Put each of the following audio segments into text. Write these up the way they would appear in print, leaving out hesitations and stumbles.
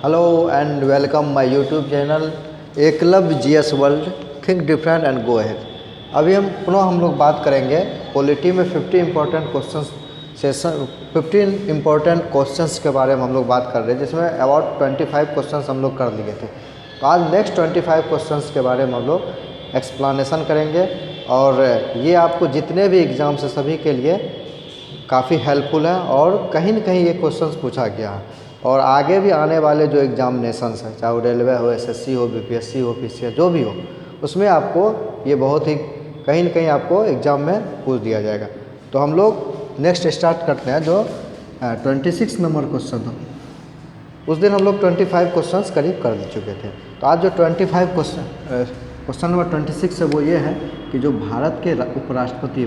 Hello and welcome my YouTube channel Eklavya GS world. Think different and go ahead. अभी हम लोग बात करेंगे पॉलिटी में 50 important questions session 15 important questions के बारे में हम लोग बात कर रहे हैं, जिसमें अबाउट 25 क्वेश्चंस हम लोग कर लिए थे। तो आज नेक्स्ट 25 क्वेश्चंस के बारे में हम लोग एक्सप्लेनेशन करेंगे और ये आपको जितने भी एग्ज़ाम्स है सभी के लिए काफ़ी हेल्पफुल है और कहीं न कहीं ये क्वेश्चंस पूछा गया है और आगे भी आने वाले जो एग्जामिनेशंस हैं, चाहे वो रेलवे हो, एसएससी हो, बीपीएससी हो, पीसीएस जो भी हो, उसमें आपको ये बहुत ही कहीं न कहीं आपको एग्ज़ाम में पूछ दिया जाएगा। तो हम लोग नेक्स्ट स्टार्ट करते हैं जो 26 नंबर क्वेश्चन था। उस दिन हम लोग 25 क्वेश्चंस करीब कर चुके थे। तो आज जो 25 क्वेश्चन नंबर 26 है वो ये है कि जो भारत के उपराष्ट्रपति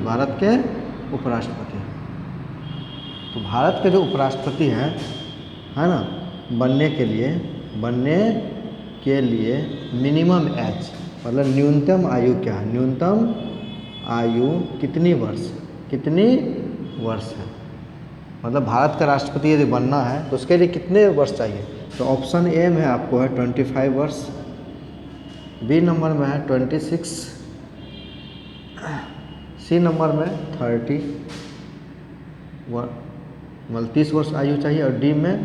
तो भारत के जो उपराष्ट्रपति हैं, है ना, बनने के लिए मिनिमम एज मतलब न्यूनतम आयु क्या है, न्यूनतम आयु कितनी वर्ष है। मतलब भारत का राष्ट्रपति यदि बनना है तो उसके लिए कितने वर्ष चाहिए। तो ऑप्शन ए में आपको है 25 वर्ष, बी नंबर में है 26, सी नंबर में 30 मतलब 30 वर्ष आयु चाहिए और डी में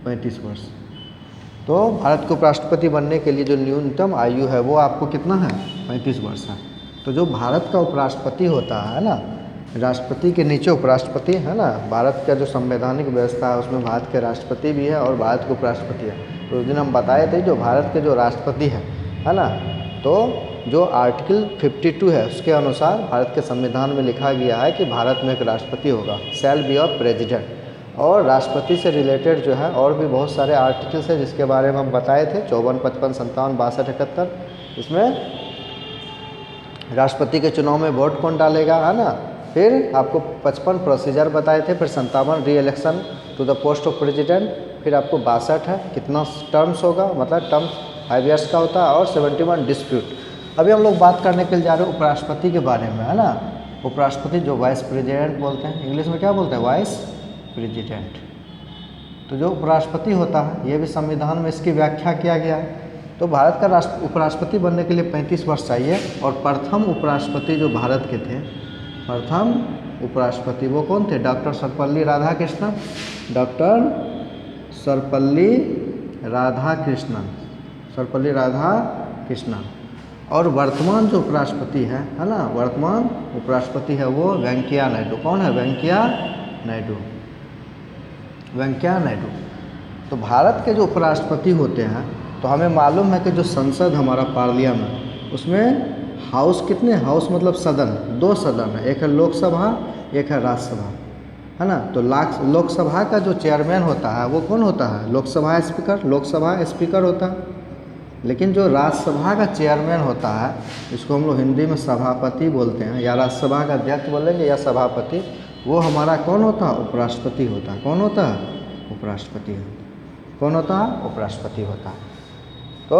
35 वर्ष। तो भारत को उपराष्ट्रपति बनने के लिए जो न्यूनतम आयु है वो आपको कितना है, 35 वर्ष है। तो जो भारत का उपराष्ट्रपति होता है ना, राष्ट्रपति के नीचे उपराष्ट्रपति है ना, भारत का जो संवैधानिक व्यवस्था है उसमें भारत के राष्ट्रपति भी है और भारत के उपराष्ट्रपति है। तो उस दिन हम बताए थे जो भारत के जो राष्ट्रपति है ना, तो जो आर्टिकल 52 है उसके अनुसार भारत के संविधान में लिखा गया है कि भारत में एक राष्ट्रपति होगा, शैल बी ऑफ प्रेसिडेंट। और राष्ट्रपति से रिलेटेड जो है और भी बहुत सारे आर्टिकल्स हैं जिसके बारे में हम बताए थे, 54, 55, 57, 62, 71। इसमें राष्ट्रपति के चुनाव में वोट कौन डालेगा, है ना। फिर आपको 55 प्रोसीजर बताए थे, फिर 57 re election to the post of president, फिर आपको 62 है कितना टर्म्स होगा, मतलब टर्म्स 5 ईयर्स का होता है, और 71 डिस्प्यूट। अभी हम लोग बात करने के लिए जा रहे हैं उपराष्ट्रपति के बारे में, है ना। उपराष्ट्रपति जो वाइस प्रेसिडेंट बोलते हैं, इंग्लिश में क्या बोलते हैं, वाइस प्रेसिडेंट। तो जो उपराष्ट्रपति होता है ये भी संविधान में इसकी व्याख्या किया गया है। तो भारत का उपराष्ट्रपति बनने के लिए 35 वर्ष चाहिए। और प्रथम उपराष्ट्रपति जो भारत के थे, प्रथम उपराष्ट्रपति वो कौन थे, डॉक्टर सर्वपल्ली राधाकृष्णन, डॉक्टर सर्वपल्ली राधाकृष्णन। और वर्तमान जो उपराष्ट्रपति है ना, वर्तमान उपराष्ट्रपति है वो वेंकैया नायडू। कौन है, वेंकैया नायडू। तो भारत के जो उपराष्ट्रपति होते हैं, तो हमें मालूम है कि जो संसद हमारा पार्लियामेंट, उसमें हाउस कितने, हाउस मतलब सदन, 2 सदन है, एक है लोकसभा, एक है राज्यसभा, है ना। तो लोकसभा का जो चेयरमैन होता है वो कौन होता है, लोकसभा स्पीकर होता है। लेकिन जो राज्यसभा का चेयरमैन होता है, इसको हम लोग हिंदी में सभापति बोलते हैं, या राज्यसभा का अध्यक्ष बोलेंगे या सभापति, वो हमारा कौन होता है, उपराष्ट्रपति होता है। कौन होता है, उपराष्ट्रपति होता है। तो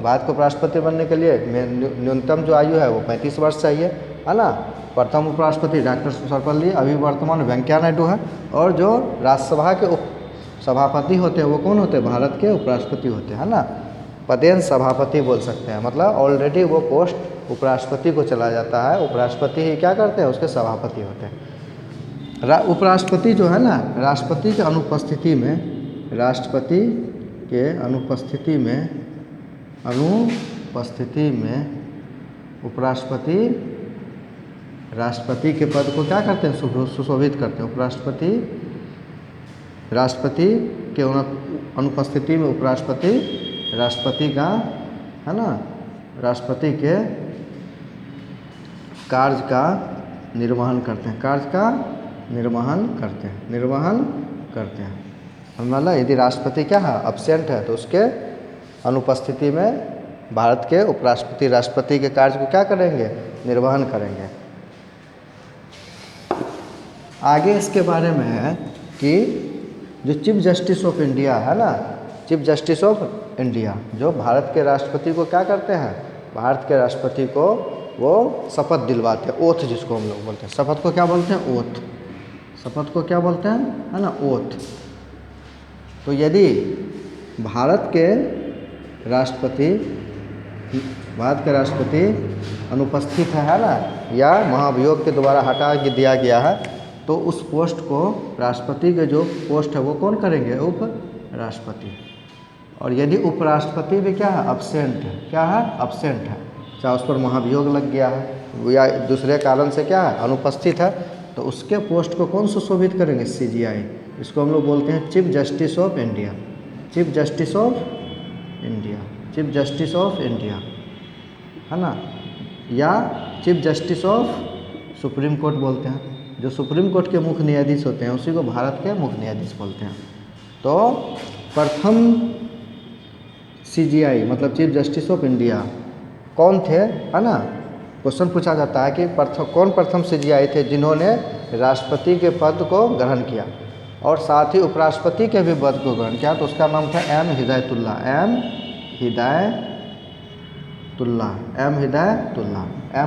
भारत को उपराष्ट्रपति बनने के लिए न्यूनतम जो आयु है वो 35 वर्ष चाहिए, है ना। प्रथम उपराष्ट्रपति डॉक्टर सर्वपल्ली, अभी वर्तमान वेंकैया नायडू है। और जो राज्यसभा के उप सभापति होते हैं वो कौन होते हैं, भारत के उपराष्ट्रपति होते हैं, है ना। पदेन सभापति बोल सकते हैं, मतलब ऑलरेडी वो पोस्ट उपराष्ट्रपति को चला जाता है, उपराष्ट्रपति ही क्या करते हैं, उसके सभापति होते हैं। उपराष्ट्रपति जो है ना, राष्ट्रपति के अनुपस्थिति में उपराष्ट्रपति राष्ट्रपति के पद को क्या करते हैं, सुशोभित करते हैं। राष्ट्रपति के अनुपस्थिति में उपराष्ट्रपति राष्ट्रपति का, है ना, राष्ट्रपति के कार्य का निर्वहन करते हैं, मतलब यदि राष्ट्रपति क्या है, अब्सेंट है, तो उसके अनुपस्थिति में भारत के उपराष्ट्रपति राष्ट्रपति के कार्य को क्या करेंगे, निर्वहन करेंगे। आगे इसके बारे में है कि जो चीफ जस्टिस ऑफ इंडिया है ना, चीफ जस्टिस ऑफ इंडिया जो भारत के राष्ट्रपति को क्या करते हैं, भारत के राष्ट्रपति को वो शपथ दिलवाते हैं, ओथ जिसको हम लोग बोलते हैं। शपथ को क्या बोलते हैं, ओथ। शपथ को क्या बोलते हैं, है ना, ओथ। तो यदि भारत के राष्ट्रपति अनुपस्थित है ना, या महाभियोग के द्वारा हटा के दिया गया है, तो उस पोस्ट को राष्ट्रपति के जो पोस्ट है वो कौन करेंगे? उपराष्ट्रपति। और यदि उपराष्ट्रपति भी क्या है? अब्सेंट है। क्या है? अब्सेंट है, चाहे उस पर महाभियोग लग गया है या दूसरे कारण से क्या है? अनुपस्थित है, तो उसके पोस्ट को कौन सुशोभित करेंगे? CGI। इसको हम लोग बोलते हैं chief justice of India. Chief justice of India, chief justice of India, है ना, या chief justice of supreme court बोलते हैं। जो सुप्रीम कोर्ट के मुख्य न्यायाधीश होते हैं उसी को भारत के मुख्य न्यायाधीश बोलते हैं। तो प्रथम CGI मतलब चीफ जस्टिस ऑफ इंडिया कौन थे, है ना? क्वेश्चन पूछा जाता है कि कौन प्रथम CGI थे जिन्होंने राष्ट्रपति के पद को ग्रहण किया और साथ ही उपराष्ट्रपति के भी पद को ग्रहण किया, तो उसका नाम था M.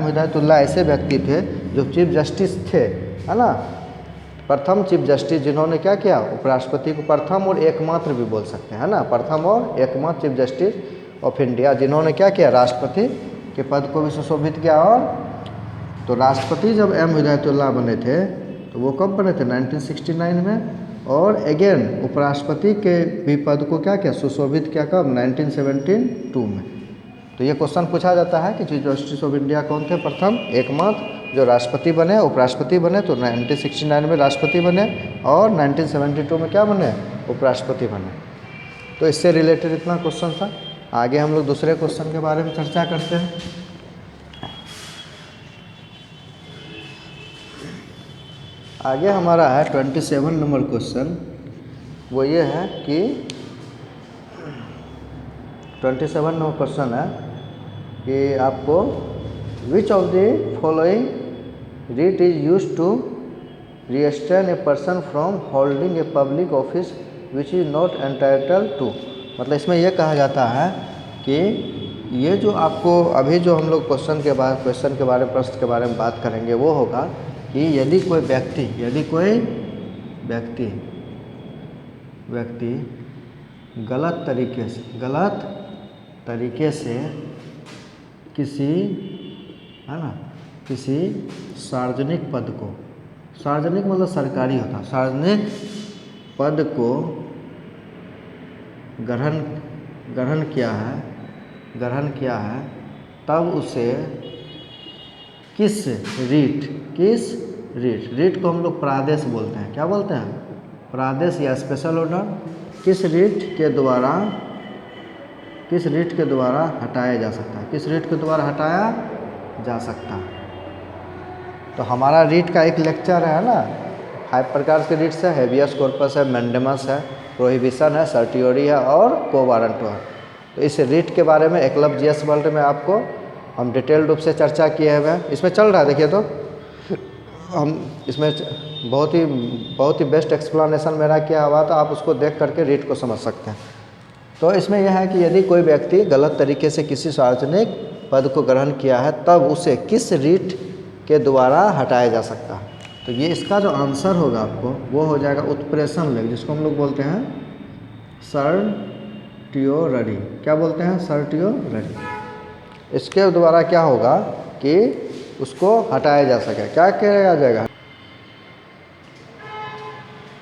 हिदायतुल्लाह ऐसे व्यक्ति थे जो चीफ जस्टिस थे, है ना, प्रथम चीफ जस्टिस जिन्होंने क्या किया? उपराष्ट्रपति को प्रथम और एकमात्र भी बोल सकते हैं, है ना, प्रथम और एकमात्र चीफ जस्टिस ऑफ इंडिया जिन्होंने क्या किया? राष्ट्रपति के पद को भी सुशोभित किया। और तो राष्ट्रपति जब M. हिदायतुल्लाह बने थे तो वो कब बने थे? 1969 में। और अगेन उपराष्ट्रपति के भी पद को क्या किया? सुशोभित किया कब? 1972 में। तो ये क्वेश्चन पूछा जाता है कि चीफ जस्टिस ऑफ इंडिया कौन थे? प्रथम एकमात्र जो राष्ट्रपति बने, उपराष्ट्रपति बने। तो 1969 में राष्ट्रपति बने और 1972 में क्या बने? उपराष्ट्रपति बने। तो इससे रिलेटेड इतना क्वेश्चन था। आगे हम लोग दूसरे क्वेश्चन के बारे में चर्चा करते हैं। आगे हमारा है 27 नंबर क्वेश्चन। वो ये है कि 27 नंबर क्वेश्चन है कि आपको which of the following writ is used to restrain a person from holding a public office which is not entitled to. मतलब इसमें यह कहा जाता है कि ये जो आपको अभी जो हम लोग क्वेश्चन के बारे में प्रश्न के बारे में बात करेंगे वो होगा कि यदि कोई व्यक्ति गलत तरीके से किसी, है ना, किसी सार्वजनिक पद को, सार्वजनिक मतलब सरकारी होता, सार्वजनिक पद को ग्रहण किया है, तब उसे किस रीट को हम लोग प्रादेश बोलते हैं। क्या बोलते हैं? प्रादेश या स्पेशल ऑर्डर। किस रीट के द्वारा हटाया जा सकता है? किस रीट के द्वारा हटाया जा सकता है? तो हमारा रीट का एक लेक्चर है ना, 5 प्रकार के रीट्स है। हेबियस कॉर्पस है, मैंडेमस है, प्रोहिबिशन है, सर्टियोरी है और को वारंटो है। तो इस रीट के बारे में एकलव्य जीएस वर्ल्ड में आपको हम डिटेल रूप से चर्चा किए हुए हैं। इसमें चल रहा है, देखिए, तो हम इसमें बहुत ही बेस्ट एक्सप्लेनेशन मेरा किया हुआ, तो आप उसको देख करके रीट को समझ सकते हैं। तो इसमें यह है कि यदि कोई व्यक्ति गलत तरीके से किसी सार्वजनिक पद को ग्रहण किया है तब उसे किस रीट के द्वारा हटाया जा सकता है। तो ये इसका जो आंसर होगा आपको वो हो जाएगा उत्प्रेषण लेख, जिसको हम लोग बोलते हैं सर्टियोररी। क्या बोलते हैं? सर्टियोररी। इसके द्वारा क्या होगा कि उसको हटाया जा सके। क्या किया जाएगा?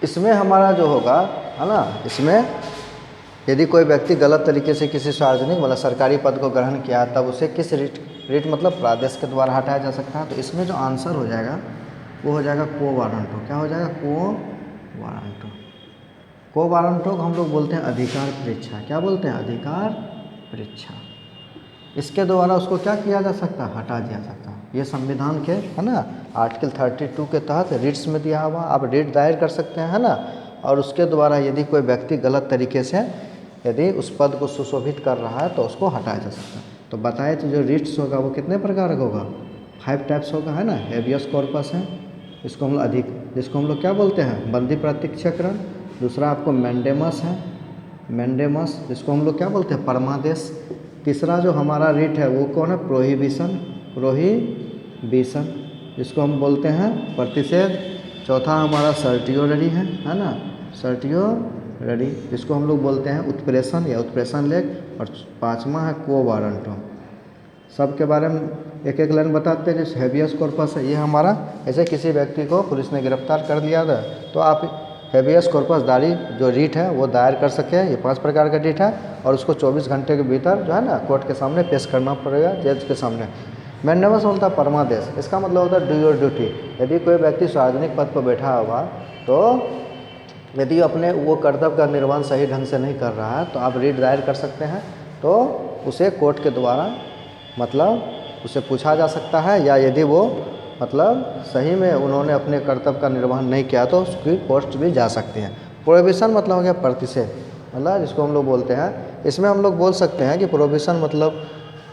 इसमें हमारा जो होगा, है ना, इसमें यदि कोई व्यक्ति गलत तरीके से किसी सार्वजनिक मतलब सरकारी पद को ग्रहण किया तब उसे किस रीट मतलब प्रादेश के द्वारा हटाया जा सकता है। तो इसमें जो आंसर हो जाएगा वो हो जाएगा को वारंटो। क्या हो जाएगा? को वारंटो। को वारंटो को हम लोग बोलते हैं अधिकार परीक्षा। क्या बोलते हैं? अधिकार परीक्षा। इसके द्वारा उसको क्या किया जा सकता है? हटा दिया सकता है। ये संविधान के, है ना, आर्टिकल 32 के तहत रीट्स में दिया हुआ, आप रीट दायर कर सकते हैं, है ना। और उसके द्वारा यदि कोई व्यक्ति गलत तरीके से यदि उस पद को सुशोभित कर रहा है तो उसको हटाया जा सकता है। तो बताए तो जो रीट्स होगा वो कितने प्रकार का होगा? 5 टाइप्स होगा, है ना। हेबियस कॉर्पस है, इसको हम लोग जिसको हम लोग क्या बोलते हैं? बंदी प्रत्यक्षकरण। दूसरा आपको मैंडेमस है, मैंडेमस, जिसको हम लोग क्या बोलते हैं? परमादेश। तीसरा जो हमारा रीट है वो कौन है? प्रोहिबिशन, जिसको हम बोलते हैं प्रतिषेध। चौथा हमारा सर्टियोररी है ना, सर्टियोररी। रेडी, जिसको हम लोग बोलते हैं उत्प्रेषण या उत्प्रेषण लेख। और 5वां है क्वो वारंटम। सब के बारे में एक एक लाइन बताते हैं। जैसे हेबियस कॉर्पस है, ये हमारा ऐसे किसी व्यक्ति को पुलिस ने गिरफ्तार कर लिया था तो आप हेबियस कॉर्पस दारी जो रीट है वो दायर कर सके। ये 5 प्रकार का रीट है और उसको 24 घंटे के भीतर जो है ना कोर्ट के सामने पेश करना पड़ेगा, जज के सामने। मैंडेमस बोलता है परमादेश, इसका मतलब होता है डू योर ड्यूटी। यदि कोई व्यक्ति सार्वजनिक पद पर बैठा होगा तो यदि अपने वो कर्तव्य का निर्वहन सही ढंग से नहीं कर रहा है तो आप रीट दायर कर सकते हैं, तो उसे कोर्ट के द्वारा मतलब उसे पूछा जा सकता है, या यदि वो मतलब सही में उन्होंने अपने कर्तव्य का निर्वहन नहीं किया तो उसकी पोस्ट भी जा सकती है। प्रोहिबिशन मतलब हो गया प्रतिषेध, मतलब जिसको हम लोग बोलते हैं, इसमें हम लोग बोल सकते हैं कि प्रोहिबिशन मतलब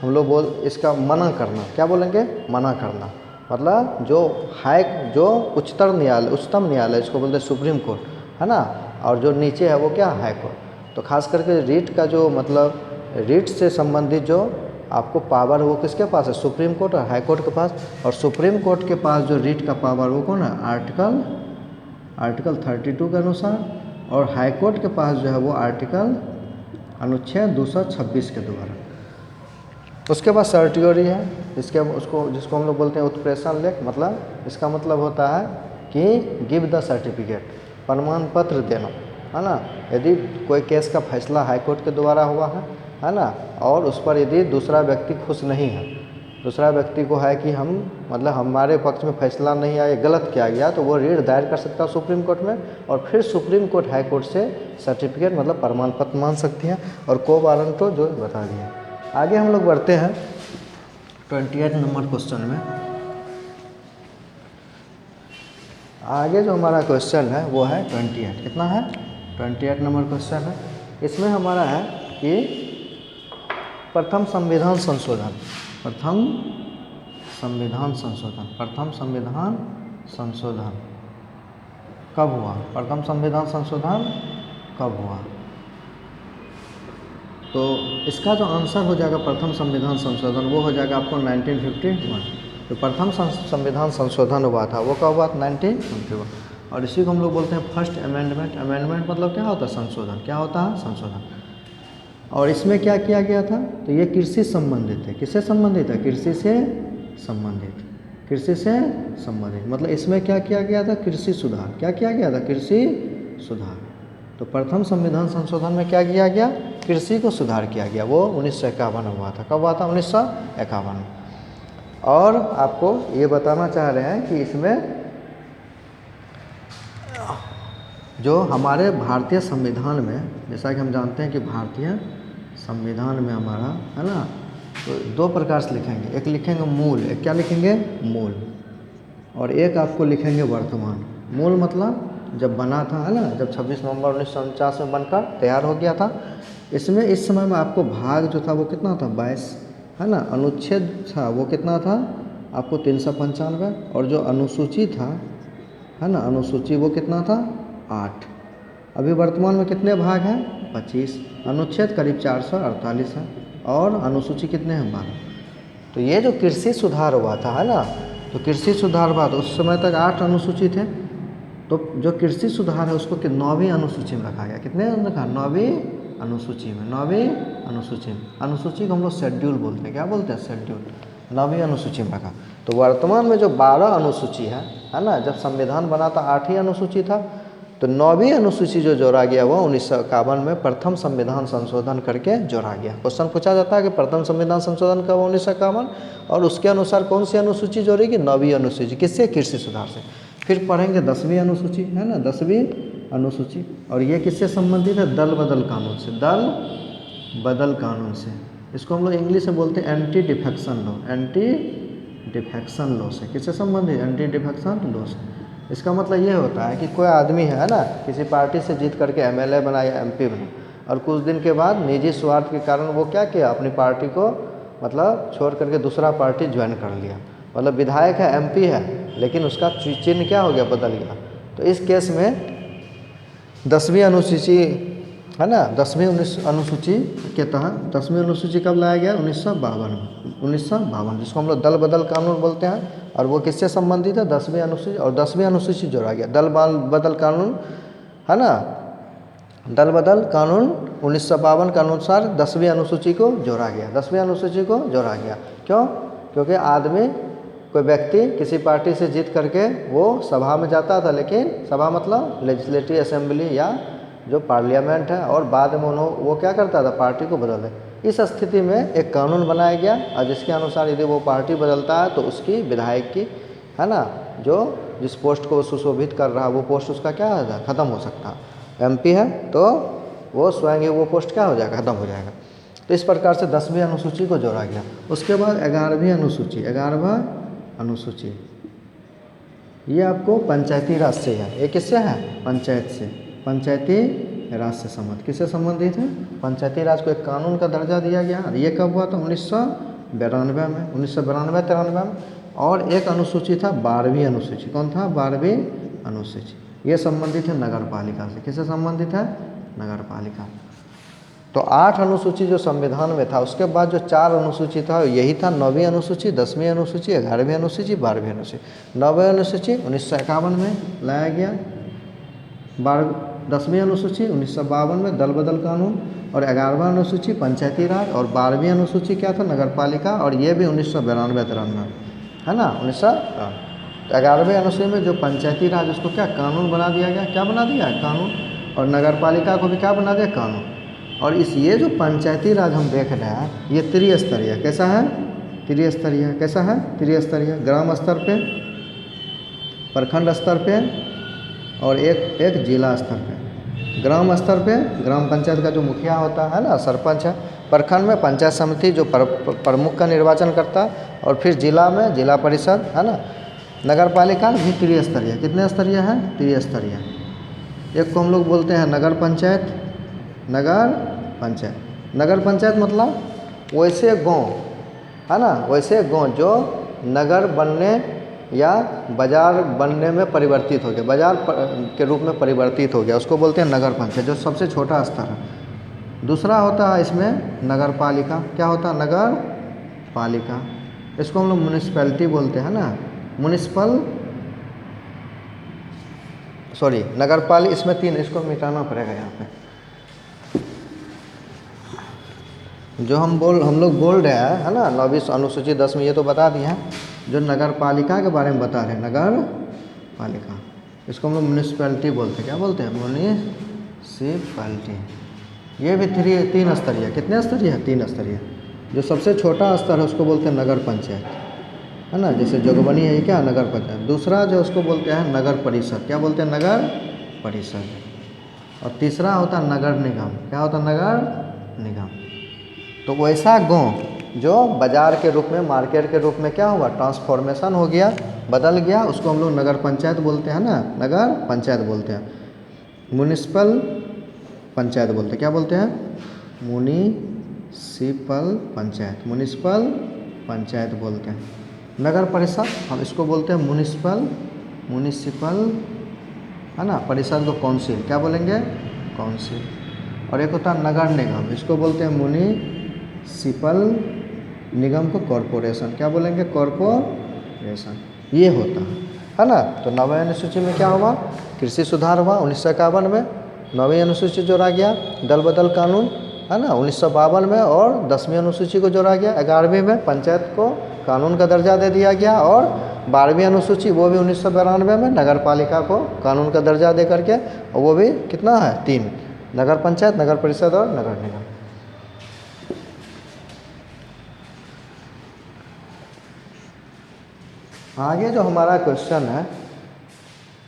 हम लोग इसका मना करना। क्या बोलेंगे? मना करना। मतलब जो उच्चतम न्यायालय इसको बोलते हैं सुप्रीम कोर्ट, है ना, और जो नीचे है वो क्या, हाई कोर्ट। तो खास करके रीट का जो मतलब रीट से संबंधित जो आपको पावर है वो किसके पास है? सुप्रीम कोर्ट और हाई कोर्ट के पास। और सुप्रीम कोर्ट के पास जो रीट का पावर वो कौन है? आर्टिकल 32 के अनुसार। और हाई कोर्ट के पास जो है वो अनुच्छेद 226 के द्वारा। उसके बाद सर्टियोरी है, जिसको हम लोग बोलते हैं उत्प्रेषण लेख। मतलब इसका मतलब होता है कि गिव द सर्टिफिकेट, प्रमाण पत्र देना, है ना। यदि कोई केस का फैसला हाई कोर्ट के द्वारा हुआ है ना, और उस पर यदि दूसरा व्यक्ति खुश नहीं है, दूसरा व्यक्ति को है कि हम मतलब हमारे पक्ष में फैसला नहीं आया, गलत किया गया, तो वो रीट दायर कर सकता है सुप्रीम कोर्ट में, और फिर सुप्रीम कोर्ट हाई कोर्ट से सर्टिफिकेट मतलब प्रमाण पत्र मांग सकती है। और को वारंटो जो बता दिया। आगे हम लोग बढ़ते हैं 28 नंबर क्वेश्चन में। आगे जो हमारा क्वेश्चन है वो है 28। कितना है? 28 नंबर क्वेश्चन है। इसमें हमारा है कि प्रथम संविधान संशोधन कब हुआ? प्रथम संविधान संशोधन कब हुआ? तो इसका जो आंसर हो जाएगा प्रथम संविधान संशोधन, वो हो जाएगा आपको 1951। तो प्रथम संविधान संशोधन हुआ था वो कब हुआ? 1951। और इसी को हम लोग बोलते हैं फर्स्ट अमेंडमेंट। अमेंडमेंट मतलब क्या होता है? संशोधन। क्या होता है? संशोधन। और इसमें क्या किया गया था? तो ये कृषि संबंधित है। किससे संबंधित है? कृषि से संबंधित। कृषि से संबंधित मतलब इसमें क्या किया गया था? कृषि सुधार। क्या किया गया था? कृषि सुधार। तो प्रथम संविधान संशोधन में क्या किया गया? कृषि को सुधार किया गया। वो 1951 में हुआ था। कब हुआ था? 1951 में। और आपको ये बताना चाह रहे हैं कि इसमें जो हमारे भारतीय संविधान में, जैसा कि हम जानते हैं कि भारतीय संविधान में हमारा है ना, तो 2 प्रकार से लिखेंगे। एक लिखेंगे मूल, एक क्या लिखेंगे? मूल। और एक आपको लिखेंगे वर्तमान। मूल मतलब जब बना था, है ना, जब 26 नवंबर 1949 में बनकर तैयार हो गया था। इसमें इस समय में आपको भाग जो था वो कितना था? 22, है ना। अनुच्छेद था वो कितना था? आपको 395। और जो अनुसूची था, है ना, अनुसूची वो कितना था? 8। अभी वर्तमान में कितने भाग हैं? 25। अनुच्छेद करीब 448 है और अनुसूची कितने हैं? 12। तो ये जो कृषि सुधार हुआ था, है ना, तो कृषि सुधार हुआ तो उस समय तक 8 अनुसूची थे। तो जो कृषि सुधार है उसको 9वीं अनुसूची में रखा गया। कितने रखा? 9वीं अनुसूची में। 9वीं अनुसूची में। अनुसूची को हम लोग शेड्यूल बोलते हैं। क्या बोलते हैं? शेड्यूल। 9वीं अनुसूची में रखा। तो वर्तमान में जो 12 अनुसूची है ना, जब संविधान बना था 8 ही अनुसूची था। तो 9वीं अनुसूची जो जोड़ा गया वो 1951 में प्रथम संविधान संशोधन करके जोड़ा गया। क्वेश्चन पूछा जाता है कि प्रथम संविधान संशोधन कब? 1951। और उसके अनुसार कौन सी अनुसूची जोड़ेगी? 9वीं अनुसूची। किससे? कृषि सुधार से। फिर पढ़ेंगे 10वीं अनुसूची, है ना, 10वीं अनुसूची। और ये किससे संबंधित है? दल बदल कानून से। दल बदल कानून से। इसको हम लोग इंग्लिश में बोलते हैं anti defection law. Anti defection law से किससे संबंधित? एंटी डिफेक्शन लॉ से। इसका मतलब ये होता है कि कोई आदमी है ना, किसी पार्टी से जीत करके एमएलए बना या एमपी बना, और कुछ दिन के बाद निजी स्वार्थ के कारण वो क्या किया? अपनी पार्टी को मतलब छोड़ करके दूसरा पार्टी ज्वाइन कर लिया। मतलब विधायक है, एमपी है, लेकिन उसका चिन्ह क्या हो गया? बदल गया। तो इस केस में 10वीं अनुसूची, है ना, 10वीं अनुसूची के तहत 10वीं अनुसूची कब लाया गया? 1952 में। 1952, जिसको हम लोग दल बदल कानून बोलते हैं। और वो किससे संबंधित है? 10वीं अनुसूची। और 10वीं अनुसूची जोड़ा गया। दल बदल कानून, है ना, दल बदल कानून 1952 के अनुसार 10वीं अनुसूची को जोड़ा गया। 10वीं अनुसूची को जोड़ा गया क्यों? क्योंकि आदमी कोई व्यक्ति किसी पार्टी से जीत करके वो सभा में जाता था, लेकिन सभा मतलब लेजिस्लेटिव असेंबली या जो पार्लियामेंट है, और बाद में वो क्या करता था, पार्टी को बदल दे। इस स्थिति में एक कानून बनाया गया और जिसके अनुसार यदि वो पार्टी बदलता है तो उसकी विधायक की, है ना, जो जिस पोस्ट को सुशोभित कर रहा है वो पोस्ट उसका क्या हो जाए, ख़त्म हो सकता है। एमपी है तो वो स्वयं ही वो पोस्ट क्या हो जाएगा, ख़त्म हो जाएगा। तो इस प्रकार से 10वीं अनुसूची को जोड़ा गया। उसके बाद 11वीं अनुसूची, 11वां अनुसूची ये आपको पंचायती राज से है। ये किससे है? पंचायत से, पंचायती राज से संबंधित। किससे संबंधित है? पंचायती राज को एक कानून का दर्जा दिया गया। ये कब हुआ था? 1992 में, 1992-93 में। और एक अनुसूची था 12वीं अनुसूची। कौन था? 12वीं अनुसूची। ये संबंधित है नगर पालिका से। किससे संबंधित है? नगर पालिका। तो 8 अनुसूची जो संविधान में था, उसके बाद जो 4 अनुसूची था यही था 9वीं अनुसूची, 10वीं अनुसूची, 11वीं अनुसूची, 12वीं अनुसूची। 9वीं अनुसूची 1951 में लाया गया। 10वीं अनुसूची 1952 में दल बदल कानून, और 11वां अनुसूची पंचायती राज, और 12वीं अनुसूची क्या था? नगर पालिका, और ये भी 1992-93 है ना, 1992। तो 11वीं अनुसूची में जो पंचायती राज उसको क्या कानून बना दिया गया। क्या बना दिया है? कानून। और नगर पालिका को भी क्या बना दिया? कानून। और ये जो पंचायती राज हम देख रहे हैं ये त्रिस्तरीय। कैसा है? त्रिस्तरीय। कैसा है? त्रिस्तरीय। ग्राम स्तर पे, प्रखंड स्तर पे, और एक जिला स्तर पे। ग्राम स्तर पे ग्राम पंचायत का जो मुखिया होता है ना, सरपंच है। प्रखंड में पंचायत समिति जो प्रमुख का निर्वाचन करता है, और फिर जिला में जिला परिषद, है ना। नगर पालिका भी त्रिस्तरीय। कितने स्तरीय है? त्रिस्तरीय। एक को हम लोग बोलते हैं नगर पंचायत। नगर पंचायत, नगर पंचायत मतलब वैसे गांव, है ना, वैसे गांव जो नगर बनने या बाजार बनने में परिवर्तित हो गया, बाजार के रूप में परिवर्तित हो गया, उसको बोलते हैं नगर पंचायत, जो सबसे छोटा स्तर है। दूसरा होता है इसमें नगर पालिका। क्या होता है? नगर पालिका। इसको हम लोग म्यूनिसिपैलिटी बोलते हैं ना, म्यूनिसिपल, सॉरी नगर पालिका। इसमें 3, इसको मिटाना पड़ेगा यहाँ पे। जो हम लोग बोल रहे हैं, है ना, 9वीं अनुसूची 10 में ये तो बता दिए हैं। जो नगर पालिका के बारे में बता रहे हैं, नगर पालिका, इसको हम लोग म्यूनिसिपैलिटी बोलते हैं। क्या बोलते हैं? म्यूनिसिपैलिटी। ये भी 3 स्तरीय। कितने स्तरीय है? 3 स्तरीय। जो सबसे छोटा स्तर है उसको बोलते हैं नगर पंचायत, है ना, जैसे जोगबनी है, ये क्या? नगर पंचायत। दूसरा जो उसको बोलते हैं नगर परिषद। क्या बोलते हैं? नगर परिषद। और तीसरा होता है नगर निगम। क्या होता है? नगर निगम। तो वैसा गांव जो बाजार के रूप में, मार्केट के रूप में क्या हुआ? ट्रांसफॉर्मेशन हो गया, बदल गया, उसको हम लोग नगर पंचायत बोलते हैं ना, नगर पंचायत बोलते हैं। म्यूनिसिपल पंचायत बोलते हैं। क्या बोलते हैं? म्यूनिसिपल पंचायत, म्यूनिसिपल पंचायत बोलते हैं। नगर परिषद हम इसको बोलते हैं म्यूनिसिपल, है ना, परिषद को काउंसिल। क्या बोलेंगे? काउंसिल। और एक होता है नगर निगम, इसको बोलते हैं म्यूनिसिपल, निगम को कॉरपोरेशन। क्या बोलेंगे? कॉरपोरेशन। ये होता है ना। तो 9वीं अनुसूची में क्या हुआ? कृषि सुधार हुआ 1951 में। 9वीं अनुसूची जोड़ा गया, दल बदल कानून, है ना, 1952 में। और 10वीं अनुसूची को जोड़ा गया। 11वीं में पंचायत को कानून का दर्जा दे दिया गया। और 12वीं अनुसूची वो भी 1992 में, नगर पालिका को कानून का दर्जा दे करके, और वो भी कितना है? 3, नगर पंचायत, नगर परिषद और नगर निगम। आगे जो हमारा क्वेश्चन है,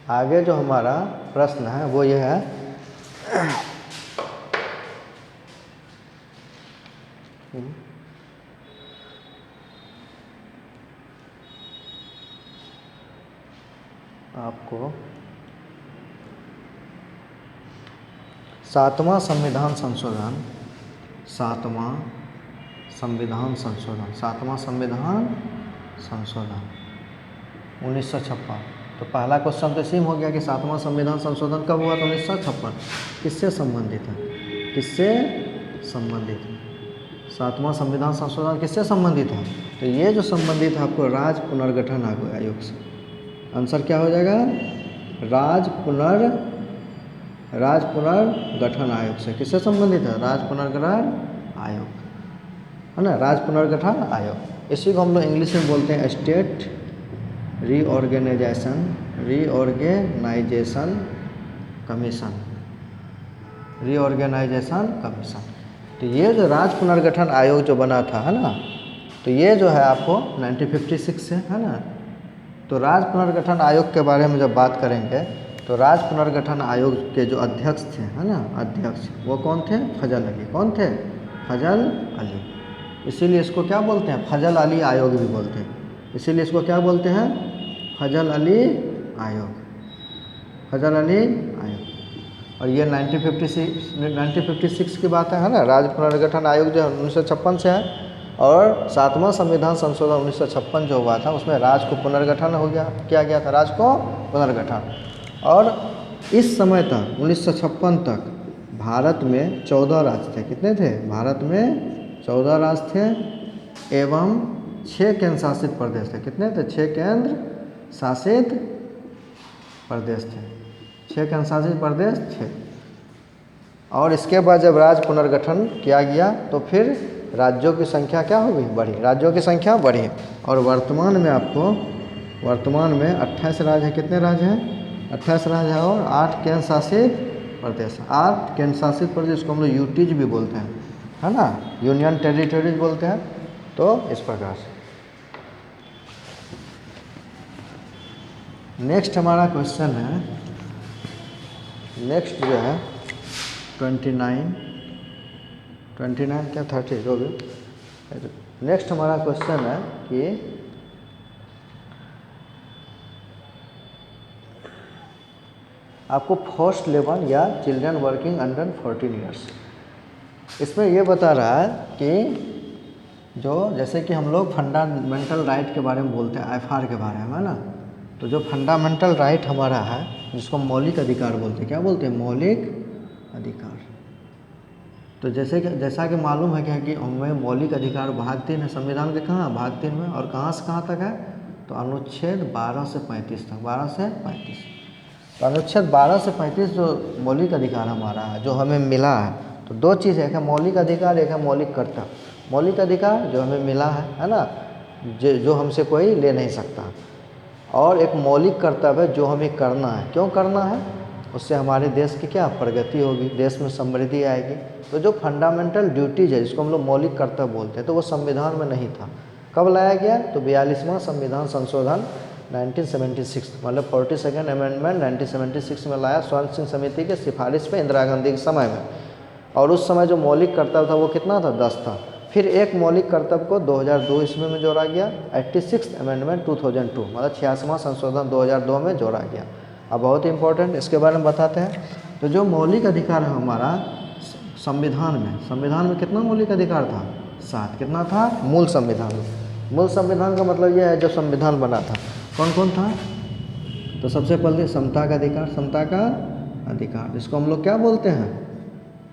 आगे जो हमारा प्रश्न है वो ये है, आपको 7वां संविधान संशोधन, 7वां संविधान संशोधन, 7वां संविधान संशोधन 1956। तो पहला क्वेश्चन तो इसी में हो गया कि 7वां संविधान संशोधन कब हुआ? तो 1956। किससे संबंधित है? किससे संबंधित है? 7वां संविधान संशोधन किससे संबंधित है? तो ये जो संबंधित है आपको राज्य पुनर्गठन आयोग से। आंसर क्या हो जाएगा? राज्य राज्य पुनर्गठन आयोग से। किससे संबंधित है? राज्य पुनर्गठन आयोग, है ना, राज्य पुनर्गठन आयोग। इसी को हम लोग इंग्लिश में बोलते हैं state reorganisation commission, reorganisation commission. तो ये जो राज्य पुनर्गठन आयोग जो बना था, है ना, तो ये जो है आपको 1956 से, है ना। तो राज्य पुनर्गठन आयोग के बारे में जब बात करेंगे तो राज्य पुनर्गठन आयोग के जो अध्यक्ष थे, है ना, अध्यक्ष, वो कौन थे? फजल अली। कौन थे? फजल अली। इसीलिए इसको क्या बोलते हैं? फजल अली आयोग भी बोलते हैं। इसीलिए इसको क्या बोलते हैं? फजल अली आयोग, फजल अली आयोग। और ये 1956 की बात है ना। राज्य पुनर्गठन आयोग जो 1956 से है, और 7वां संविधान संशोधन 1956 जो हुआ था उसमें राज्य को पुनर्गठन हो गया, किया गया था, राज्य को पुनर्गठन। और इस समय तक 1956 तक भारत में 14 राज्य थे। कितने थे? भारत में 14 राज्य थे एवं 6 केंद्र शासित प्रदेश थे। कितने थे? 6 केंद्र शासित प्रदेश थे, 6 केंद्र शासित प्रदेश थे। और इसके बाद जब राज्य पुनर्गठन किया गया तो फिर राज्यों की संख्या क्या हो गई? बढ़ी, राज्यों की संख्या बढ़ी। और वर्तमान में आपको, वर्तमान में 28 राज्य हैं। कितने राज्य हैं? 28 राज्य हैं और 8 केंद्र शासित प्रदेश। 8 केंद्र शासित प्रदेश को हम लोग यूटीज भी बोलते हैं, है ना, यूनियन टेरिटरीज बोलते हैं। तो इस प्रकार से नेक्स्ट हमारा क्वेश्चन है, नेक्स्ट जो है 29 क्या 30 जो भी। नेक्स्ट हमारा क्वेश्चन है कि आपको फर्स्ट लेवन या चिल्ड्रन वर्किंग अंडर 14 ईयर्स, इसमें ये बता रहा है कि जो, जैसे कि हम लोग फंडामेंटल राइट के बारे में बोलते हैं, एफआर के बारे में, है ना। तो जो फंडामेंटल राइट हमारा है जिसको मौलिक अधिकार बोलते हैं, क्या बोलते हैं? मौलिक अधिकार। तो जैसा कि मालूम है क्या कि हमें मौलिक अधिकार भाग 3 है संविधान के, कहाँ? भाग 3 में। और कहाँ से कहाँ तक है? तो अनुच्छेद 12 से 35 तक, 12 से 35। तो अनुच्छेद 12 से 35 जो मौलिक अधिकार हमारा है, जो हमें मिला है, तो 2 चीज़ है, एक है मौलिक अधिकार, एक है मौलिक कर्तव्य। मौलिक अधिकार जो हमें मिला है ना, जो हमसे कोई ले नहीं सकता। और एक मौलिक कर्तव्य जो हमें करना है। क्यों करना है? उससे हमारे देश की क्या प्रगति होगी, देश में समृद्धि आएगी। तो जो फंडामेंटल ड्यूटीज है जिसको हम लोग मौलिक कर्तव्य बोलते हैं, तो वो संविधान में नहीं था। कब लाया गया? तो 42वां संविधान संशोधन 1976, मतलब 42nd अमेंडमेंट 1976 में लाया, स्वर्ण सिंह समिति के सिफारिश पे इंदिरा गांधी के समय में। और उस समय जो मौलिक कर्तव्य था वो कितना था? 10 था। फिर एक मौलिक कर्तव्य को 2002 ईस्वी में जोड़ा गया, 86th अमेंडमेंट 2002, मतलब 86वां संशोधन 2002 में जोड़ा गया। अब बहुत इंपॉर्टेंट, इसके बारे में बताते हैं। तो जो मौलिक अधिकार है हमारा संविधान में कितना मौलिक अधिकार था? 7। कितना था? मूल संविधान में। मूल संविधान का मतलब यह है जो संविधान बना था, कौन कौन था? तो सबसे पहले समता का अधिकार, समता का अधिकार, जिसको हम लोग क्या बोलते हैं?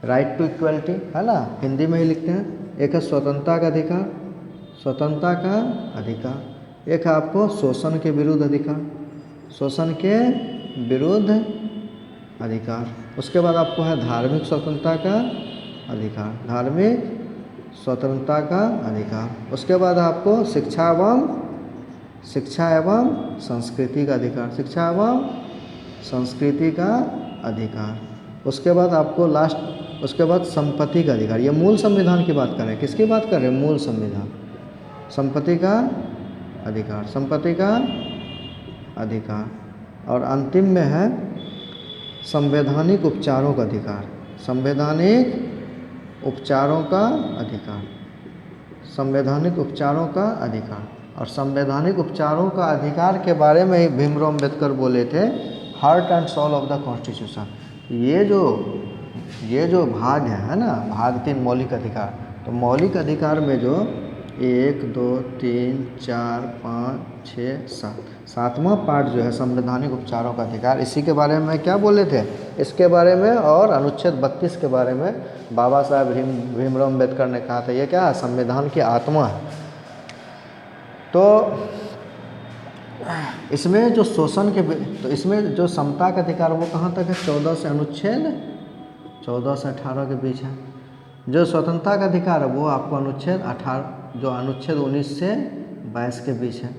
राइट टू इक्वलिटी, है ना, हिंदी में ही लिखते हैं। एक है स्वतंत्रता का अधिकार, स्वतंत्रता का अधिकार। एक है आपको शोषण के विरुद्ध अधिकार, शोषण के विरुद्ध अधिकार। उसके बाद आपको है धार्मिक स्वतंत्रता का अधिकार, धार्मिक स्वतंत्रता का अधिकार। उसके बाद आपको शिक्षा एवं संस्कृति का अधिकार, शिक्षा एवं संस्कृति का अधिकार। उसके बाद आपको उसके बाद संपत्ति का अधिकार। ये मूल संविधान की बात कर रहे हैं। किसकी बात कर रहे हैं? मूल संविधान। संपत्ति का अधिकार, संपत्ति का अधिकार। और अंतिम में है संवैधानिक उपचारों का अधिकार, संवैधानिक उपचारों का अधिकार, संवैधानिक उपचारों का अधिकार। और संवैधानिक उपचारों का अधिकार के बारे में ही भीमराव अम्बेडकर बोले थे, heart and soul of the constitution. ये जो भाग है ना, भाग 3 मौलिक अधिकार। तो मौलिक अधिकार में जो 1 2 3 4 5 6 7, 7वां पार्ट जो है संवैधानिक उपचारों का अधिकार, इसी के बारे में क्या बोले थे? इसके बारे में। और अनुच्छेद 32 के बारे में बाबा साहब भीमराव अम्बेडकर ने कहा था, ये क्या है? संविधान की आत्मा है। तो इसमें जो शोषण के तो इसमें जो समता का अधिकार वो कहाँ तक है, 14 से अनुच्छेद 14 से 18 के बीच है। जो स्वतंत्रता का अधिकार है वो आपको अनुच्छेद 18 जो अनुच्छेद 19 से 22 के बीच है।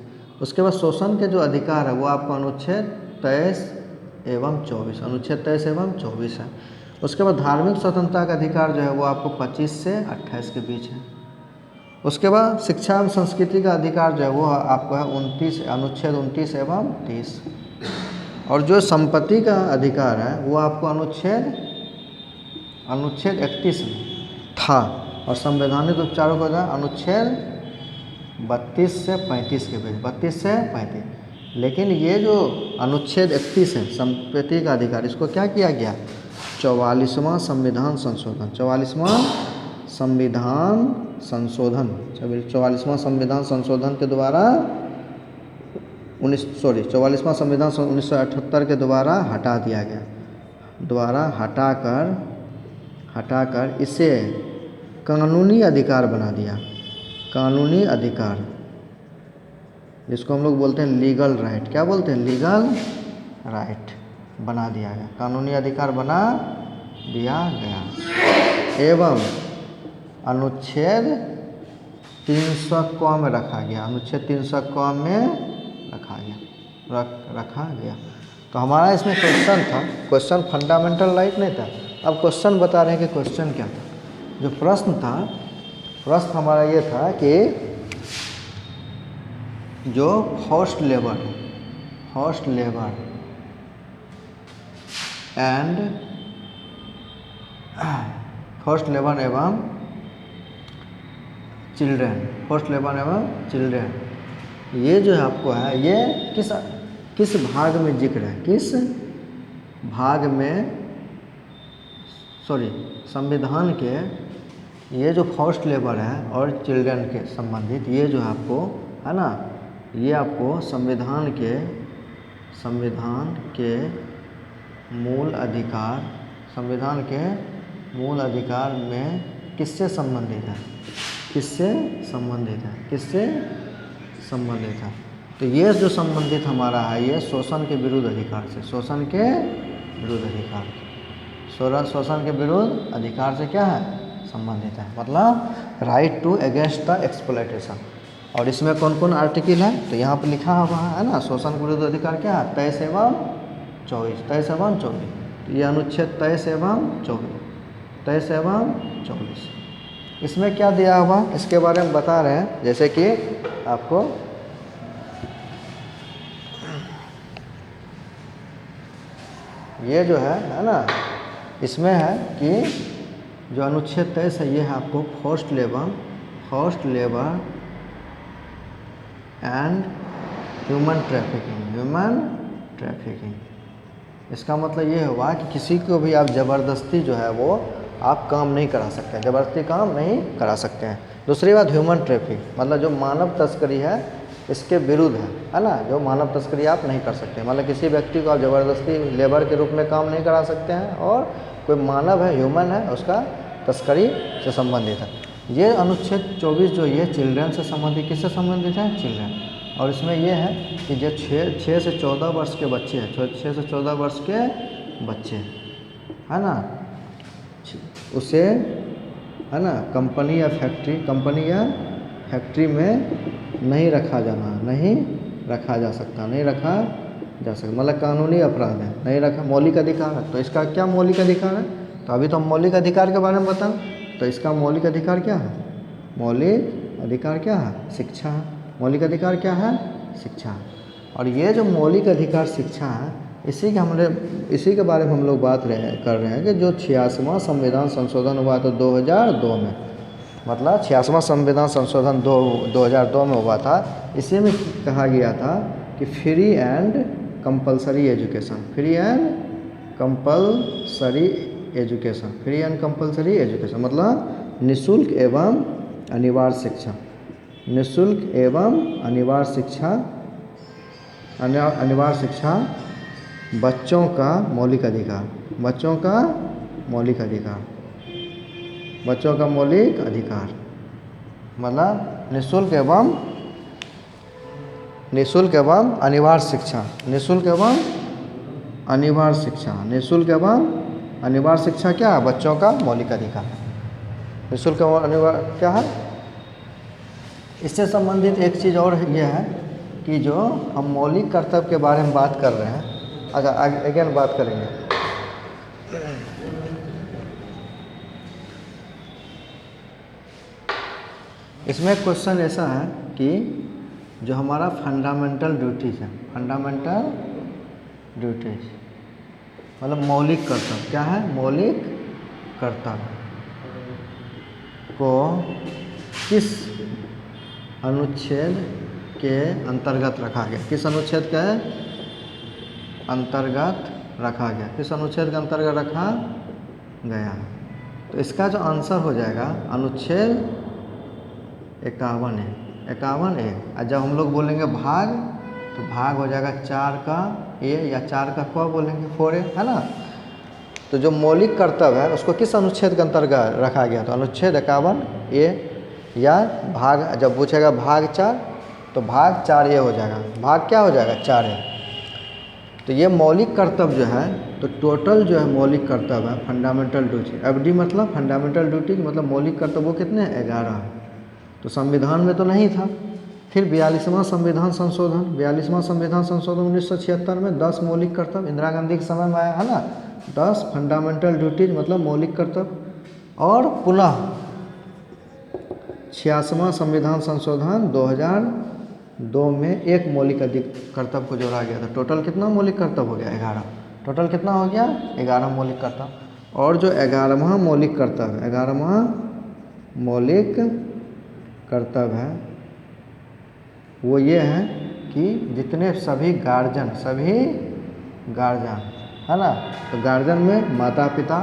उसके बाद शोषण के जो अधिकार है वो आपको अनुच्छेद 23 एवं 24 अनुच्छेद 23 एवं 24 है। उसके बाद धार्मिक स्वतंत्रता का अधिकार जो है वो आपको 25 से 28 के बीच है। उसके बाद शिक्षा एवं संस्कृति का अधिकार जो है वो आपको है 29 अनुच्छेद 29 एवं 30। और जो संपत्ति का अधिकार है वो आपको अनुच्छेद 31 में था। और संवैधानिक उपचारों का अनुच्छेद 32 से 35 के बीच, 32 से 35। लेकिन ये जो अनुच्छेद 31 है संपत्ति का अधिकार, इसको क्या किया गया, 44वां संविधान संशोधन, 44वां संविधान संशोधन 44वां संविधान संशोधन के द्वारा 44वां संविधान 1978 के द्वारा हटा दिया गया, द्वारा हटाकर इसे कानूनी अधिकार बना दिया। कानूनी अधिकार जिसको हम लोग बोलते हैं लीगल राइट, क्या बोलते हैं, लीगल राइट बना दिया गया, कानूनी अधिकार बना दिया गया। एवं अनुच्छेद 300 में रखा गया, अनुच्छेद 300 में रखा गया। तो हमारा इसमें क्वेश्चन था, क्वेश्चन फंडामेंटल राइट नहीं था। अब क्वेश्चन बता रहे हैं कि क्वेश्चन क्या था। जो प्रश्न था, प्रश्न हमारा ये था कि जो forced labour and forced labour एवं चिल्ड्रेन, ये जो है आपको है, ये किस भाग में जिक्र है, किस भाग में, संविधान के ये जो फोर्स्ड लेबर है और चिल्ड्रन के संबंधित, ये जो है आपको है ना, ये आपको संविधान के मूल अधिकार में किससे संबंधित है, तो ये जो संबंधित हमारा है, ये शोषण के विरुद्ध अधिकार से, शोषण के विरुद्ध अधिकार से क्या है, संबंधित है। मतलब right to against the exploitation. और इसमें कौन कौन आर्टिकल है, तो यहाँ पर लिखा हुआ है ना, शोषण के विरुद्ध अधिकार क्या है, 23 एवं 24। तो ये अनुच्छेद 23 एवं 24। इसमें क्या दिया हुआ, इसके बारे में बता रहे हैं। जैसे कि आपको ये जो है ना, इसमें है कि जो अनुच्छेद 23 है, ये है आपको forced labour and human trafficking. इसका मतलब ये हुआ कि किसी को भी आप ज़बरदस्ती जो है वो आप काम नहीं करा सकते हैं, ज़बरदस्ती काम नहीं करा सकते हैं। दूसरी बात ह्यूमन ट्रैफिक, मतलब जो मानव तस्करी है इसके विरुद्ध है ना, जो मानव तस्करी आप नहीं कर सकते, मतलब किसी व्यक्ति को आप ज़बरदस्ती लेबर के रूप में काम नहीं करा सकते हैं, और कोई मानव है, ह्यूमन है, उसका तस्करी से संबंधित है। ये अनुच्छेद 24 जो ये चिल्ड्रन से संबंधित, किससे संबंधित है, चिल्ड्रन। और इसमें यह है कि जो 6 से 14 वर्ष के बच्चे हैं, 6 से 14 वर्ष के बच्चे है ना, उसे है ना कंपनी या फैक्ट्री में नहीं रखा जा सकता, मतलब कानूनी अपराध है, नहीं रखा, मौलिक अधिकार है। तो इसका क्या मौलिक अधिकार है, तो अभी तो हम मौलिक अधिकार के बारे में बताएं। तो इसका मौलिक अधिकार क्या है, शिक्षा है। मौलिक अधिकार क्या है, शिक्षा। और ये जो मौलिक अधिकार शिक्षा है, इसी के बारे में हम लोग बात कर रहे हैं कि जो 86वां संविधान संशोधन हुआ तो 2002 में, मतलब 86वां संविधान संशोधन 2002 में हुआ था। इसी में कहा गया था कि फ्री एंड कंपलसरी एजुकेशन, मतलब निःशुल्क एवं अनिवार्य शिक्षा, बच्चों का मौलिक अधिकार, मतलब निःशुल्क एवं निःशुल्क एवं अनिवार्य शिक्षा, निःशुल्क एवं अनिवार्य शिक्षा, निःशुल्क एवं अनिवार्य शिक्षा क्या है? बच्चों का मौलिक अधिकार है। निःशुल्क एवं अनिवार्य क्या है? इससे संबंधित एक चीज़ और ये है कि जो हम मौलिक कर्तव्य के बारे में बात कर रहे हैं, अगर अगेन बात करेंगे, इसमें क्वेश्चन ऐसा है कि जो हमारा फंडामेंटल ड्यूटीज है, फंडामेंटल ड्यूटीज मतलब मौलिक कर्तव्य क्या है? मौलिक कर्तव्य को किस अनुच्छेद के अंतर्गत रखा गया? किस अनुच्छेद के अंतर्गत रखा गया? किस अनुच्छेद के अंतर्गत रखा गया? तो इसका जो आंसर हो जाएगा अनुच्छेद 51 है, 51 ए। और जब हम लोग बोलेंगे भाग, तो भाग हो जाएगा 4 का ए या 4 का क बोलेंगे 4A, है ना। तो जो मौलिक कर्तव्य है उसको किस अनुच्छेद के अंतर्गत रखा गया? तो अनुच्छेद 51 ए, या भाग, जब पूछेगा भाग 4 तो भाग 4A हो जाएगा। भाग क्या हो जाएगा? 4A। तो ये मौलिक कर्तव्य जो है, तो टोटल जो है मौलिक कर्तव्य है फंडामेंटल ड्यूटी, FD मतलब फंडामेंटल ड्यूटी मतलब मौलिक कर्तव्य वो कितने? 11 है। तो संविधान में तो नहीं था। फिर 42वां संविधान संशोधन, 42वां संविधान संशोधन 1976 में 10 मौलिक कर्तव्य इंदिरा गांधी के समय में आया है ना, 10 फंडामेंटल ड्यूटीज मतलब मौलिक कर्तव्य। और पुनः 86वां संविधान संशोधन 2002 में एक मौलिक कर्तव्य को जोड़ा गया था। टोटल कितना मौलिक कर्तव्य हो गया? 11। टोटल कितना हो गया? 11 मौलिक कर्तव्य। और जो 11वां मौलिक कर्तव्य, 11वां मौलिक कर्तव्य है वो ये है कि जितने सभी गार्जियन है ना, तो गार्जियन में माता पिता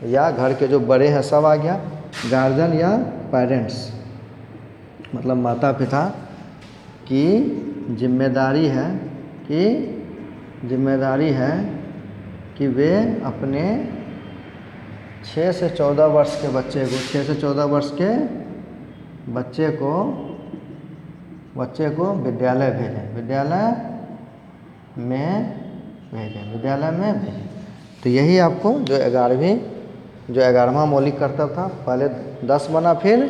या घर के जो बड़े हैं सब आ गया। गार्जियन या पेरेंट्स मतलब माता पिता की जिम्मेदारी है कि वे अपने 6 से 14 वर्ष के बच्चे को, 6 से 14 वर्ष के बच्चे को विद्यालय भेजें, विद्यालय में भेजें। तो यही आपको जो 11वां मौलिक कर्तव्य था, पहले 10 बना, फिर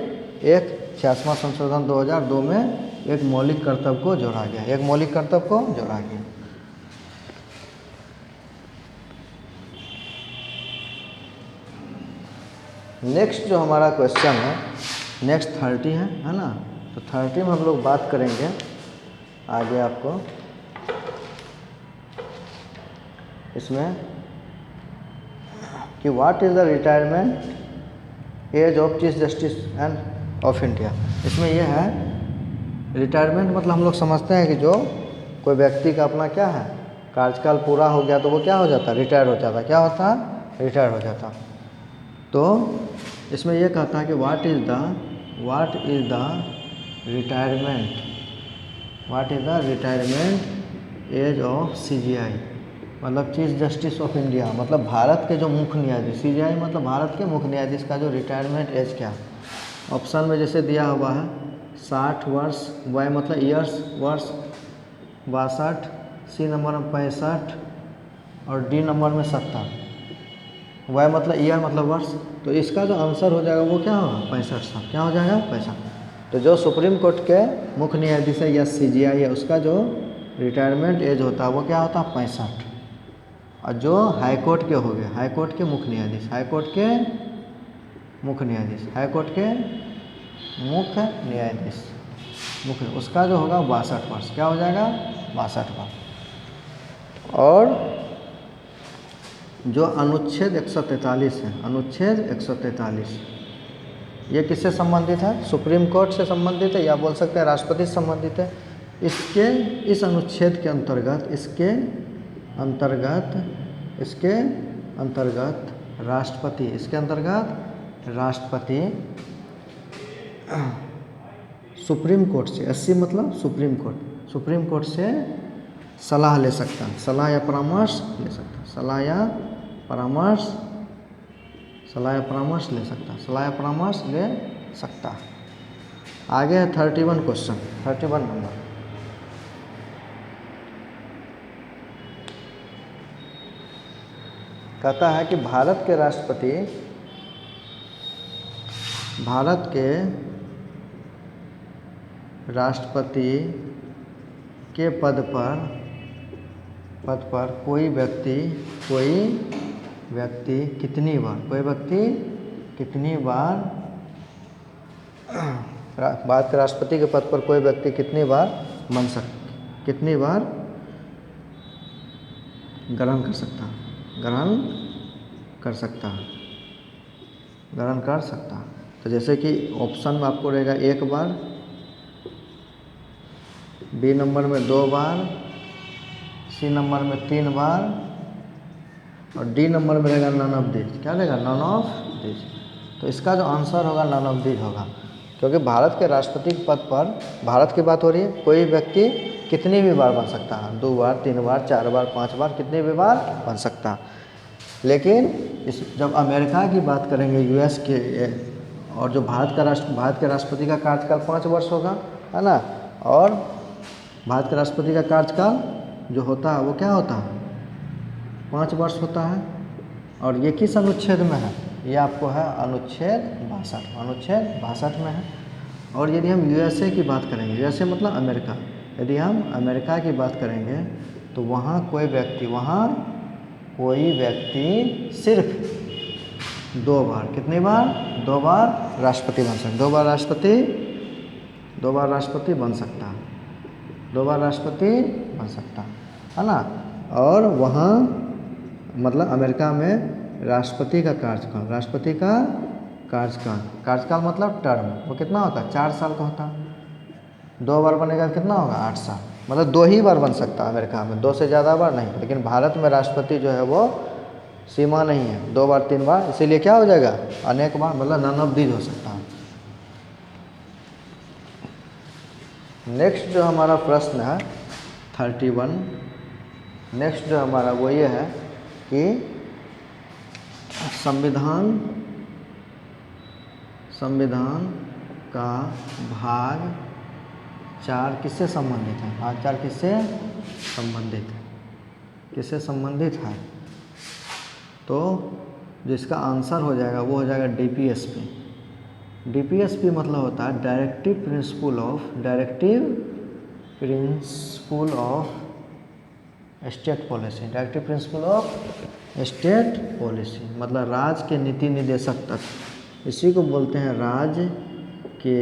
एक 86वां संशोधन 2002 में एक मौलिक कर्तव्य को जोड़ा गया, एक मौलिक कर्तव्य को जोड़ा गया। नेक्स्ट जो हमारा क्वेश्चन है, नेक्स्ट 30 है ना। तो 30 में हम लोग बात करेंगे आगे आपको इसमें कि what is the retirement age of chief justice end of India. इसमें यह है रिटायरमेंट मतलब हम लोग समझते हैं कि जो कोई व्यक्ति का अपना क्या है कार्यकाल पूरा हो गया तो वो क्या हो जाता है? रिटायर हो जाता है। क्या होता है? रिटायर हो जाता। तो इसमें यह कहता है कि what is the retirement age of CJI मतलब चीफ जस्टिस ऑफ इंडिया, मतलब भारत के जो मुख्य न्यायाधीश, CJI मतलब भारत के मुख्य न्यायाधीश का जो रिटायरमेंट एज क्या। ऑप्शन में जैसे दिया हुआ है 60 वर्ष, वाई मतलब ईयर्स वर्ष 62, सी नंबर में 65 और डी नंबर में 70। वाई मतलब ईयर मतलब वर्ष। तो इसका जो आंसर हो जाएगा वो क्या होगा? 65 साल। क्या हो जाएगा? 65। तो जो सुप्रीम कोर्ट के मुख्य न्यायाधीश है या CJI है उसका जो रिटायरमेंट एज होता है वो क्या होता है? 65। और जो हाई कोर्ट के हो गए, हाई कोर्ट के मुख्य न्यायाधीश, उसका जो होगा 62 वर्ष। क्या हो जाएगा? 62 वर्ष। और जो अनुच्छेद 143 है, अनुच्छेद 143 ये किससे संबंधित है? सुप्रीम कोर्ट से संबंधित है या बोल सकते हैं राष्ट्रपति से संबंधित है। इस अनुच्छेद के अंतर्गत राष्ट्रपति सुप्रीम कोर्ट से, 80 मतलब सुप्रीम कोर्ट से सलाह ले सकता है, सलाह या परामर्श ले सकता है, सलाह या परामर्श ले सकता है। आगे है 31 क्वेश्चन, 31 नंबर। कहता है कि भारत के राष्ट्रपति के पद पर कोई व्यक्ति कितनी बार भारत के राष्ट्रपति के पद पर कोई व्यक्ति कितनी बार ग्रहण कर सकता। तो जैसे कि ऑप्शन में आपको रहेगा 1 बार, बी नंबर में 2 बार, सी नंबर में 3 बार और डी नंबर में रहेगा नन ऑफ दिस। क्या रहेगा? None of this. तो इसका जो आंसर होगा नन ऑफ दिस होगा, क्योंकि भारत के राष्ट्रपति के पद पर भारत की बात हो रही है। कोई व्यक्ति कितनी भी बार बन सकता है, 2 बार, 3 बार, 4 बार, 5 बार, कितनी भी बार बन सकता है। लेकिन जब अमेरिका की बात करेंगे, यूएस के, और जो भारत के राष्ट्रपति का कार्यकाल 5 वर्ष होगा, है ना। और भारत के राष्ट्रपति का कार्यकाल जो होता है वो क्या होता है? 5 वर्ष होता है। और ये किस अनुच्छेद में है? ये आपको है अनुच्छेद 62 में है। और यदि हम यूएसए की बात करेंगे, यूएसए मतलब अमेरिका, यदि हम अमेरिका की बात करेंगे तो वहाँ कोई व्यक्ति सिर्फ 2 बार, कितनी बार? 2 बार राष्ट्रपति बन सकता है। 2 बार राष्ट्रपति बन सकता है। 2 बार राष्ट्रपति बन सकता है ना। और वहाँ मतलब अमेरिका में राष्ट्रपति का कार्यकाल मतलब टर्म, वो कितना होता है? 4 साल का होता है। 2 बार बनेगा कितना होगा? 8 साल। मतलब 2 ही बार बन सकता है अमेरिका में, 2 से ज़्यादा बार नहीं। लेकिन भारत में राष्ट्रपति जो है वो सीमा नहीं है, 2 बार 3 बार, इसीलिए क्या हो जाएगा? अनेक बार, मतलब नन ऑफ दीज हो सकता है। नेक्स्ट जो हमारा प्रश्न है 31, नेक्स्ट जो हमारा वो ये है कि संविधान का भाग 4 किससे संबंधित है? भाग 4 किससे संबंधित है? तो जिसका आंसर हो जाएगा वो हो जाएगा डीपीएसपी। डीपीएसपी मतलब होता है directive principle of state policy. Directive principle of state policy मतलब राज्य के नीति निर्देशक तत्व, इसी को बोलते हैं राज्य के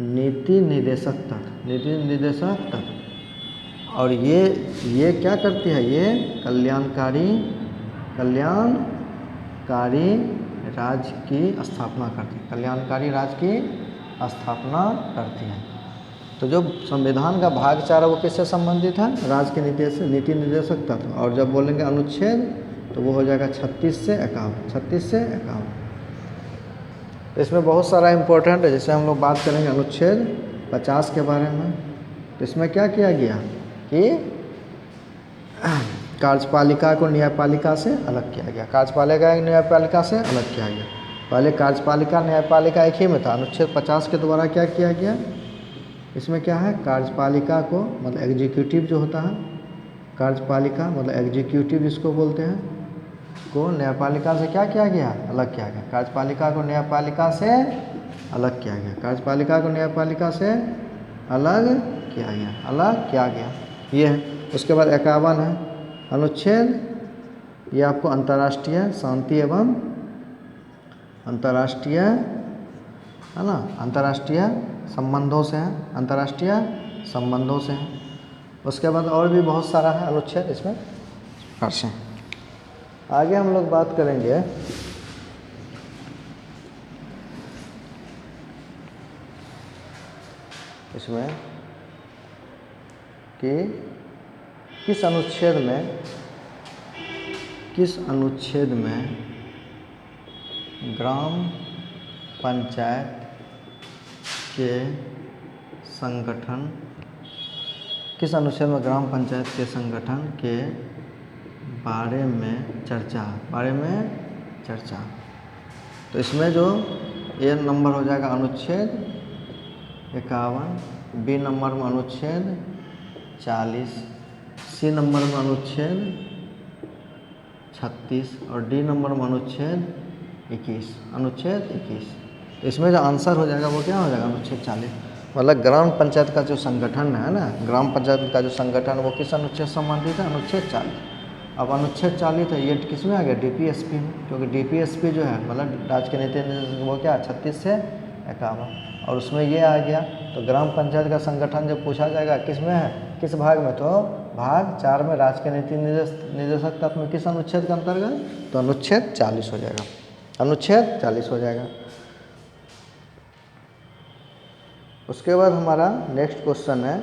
नीति निर्देशक तत्व। और ये क्या करती है? ये कल्याणकारी राज्य की स्थापना करती है। तो जो संविधान का भाग 4 है वो किससे संबंधित है? राज्य के नीति निर्देशक तत्व। और जब बोलेंगे अनुच्छेद तो वो हो जाएगा 36 से 51। इसमें बहुत सारा इम्पोर्टेंट है। जैसे हम लोग बात करेंगे अनुच्छेद 50 के बारे में, तो इसमें क्या किया गया कि कार्यपालिका को न्यायपालिका से अलग किया गया। पहले कार्यपालिका न्यायपालिका एक ही में था। अनुच्छेद 50 के द्वारा क्या किया गया? इसमें क्या है? कार्यपालिका को मतलब एग्जीक्यूटिव जो होता है, कार्यपालिका मतलब एग्जीक्यूटिव जिसको बोलते हैं, को न्यायपालिका से क्या किया गया? अलग किया गया। कार्यपालिका को न्यायपालिका से अलग किया गया। ये है। उसके बाद 51 है अनुच्छेद, ये आपको अंतर्राष्ट्रीय शांति एवं अंतर्राष्ट्रीय संबंधों से है। उसके बाद और भी बहुत सारा है अनुच्छेद इसमें से। आगे हम लोग बात करेंगे इसमें कि किस अनुच्छेद में ग्राम पंचायत के संगठन के बारे में चर्चा। तो इसमें जो ए नंबर हो जाएगा अनुच्छेद 51, बी नंबर में अनुच्छेद 40, सी नंबर में अनुच्छेद 36 और डी नंबर में अनुच्छेद 21, अनुच्छेद 21। तो इसमें जो आंसर हो जाएगा वो क्या हो जाएगा, अनुच्छेद 40। मतलब ग्राम पंचायत का जो संगठन है ना, ग्राम पंचायत का जो संगठन वो किस अनुच्छेद से संबंधित है, अनुच्छेद 40। अब अनुच्छेद 40 है, ये किस में आ गया, डीपीएसपी में, क्योंकि डीपीएसपी जो है मतलब राज्य के नीति निर्देशक वो क्या 36 से 51, और उसमें ये आ गया। तो ग्राम पंचायत का संगठन जब पूछा जाएगा किस में है, किस भाग में, तो भाग 4 में राज्य के नीति निर्देशक तत्व में किस अनुच्छेद के अंतर्गत, तो अनुच्छेद 40 हो जाएगा, अनुच्छेद 40 हो जाएगा। उसके बाद हमारा नेक्स्ट क्वेश्चन है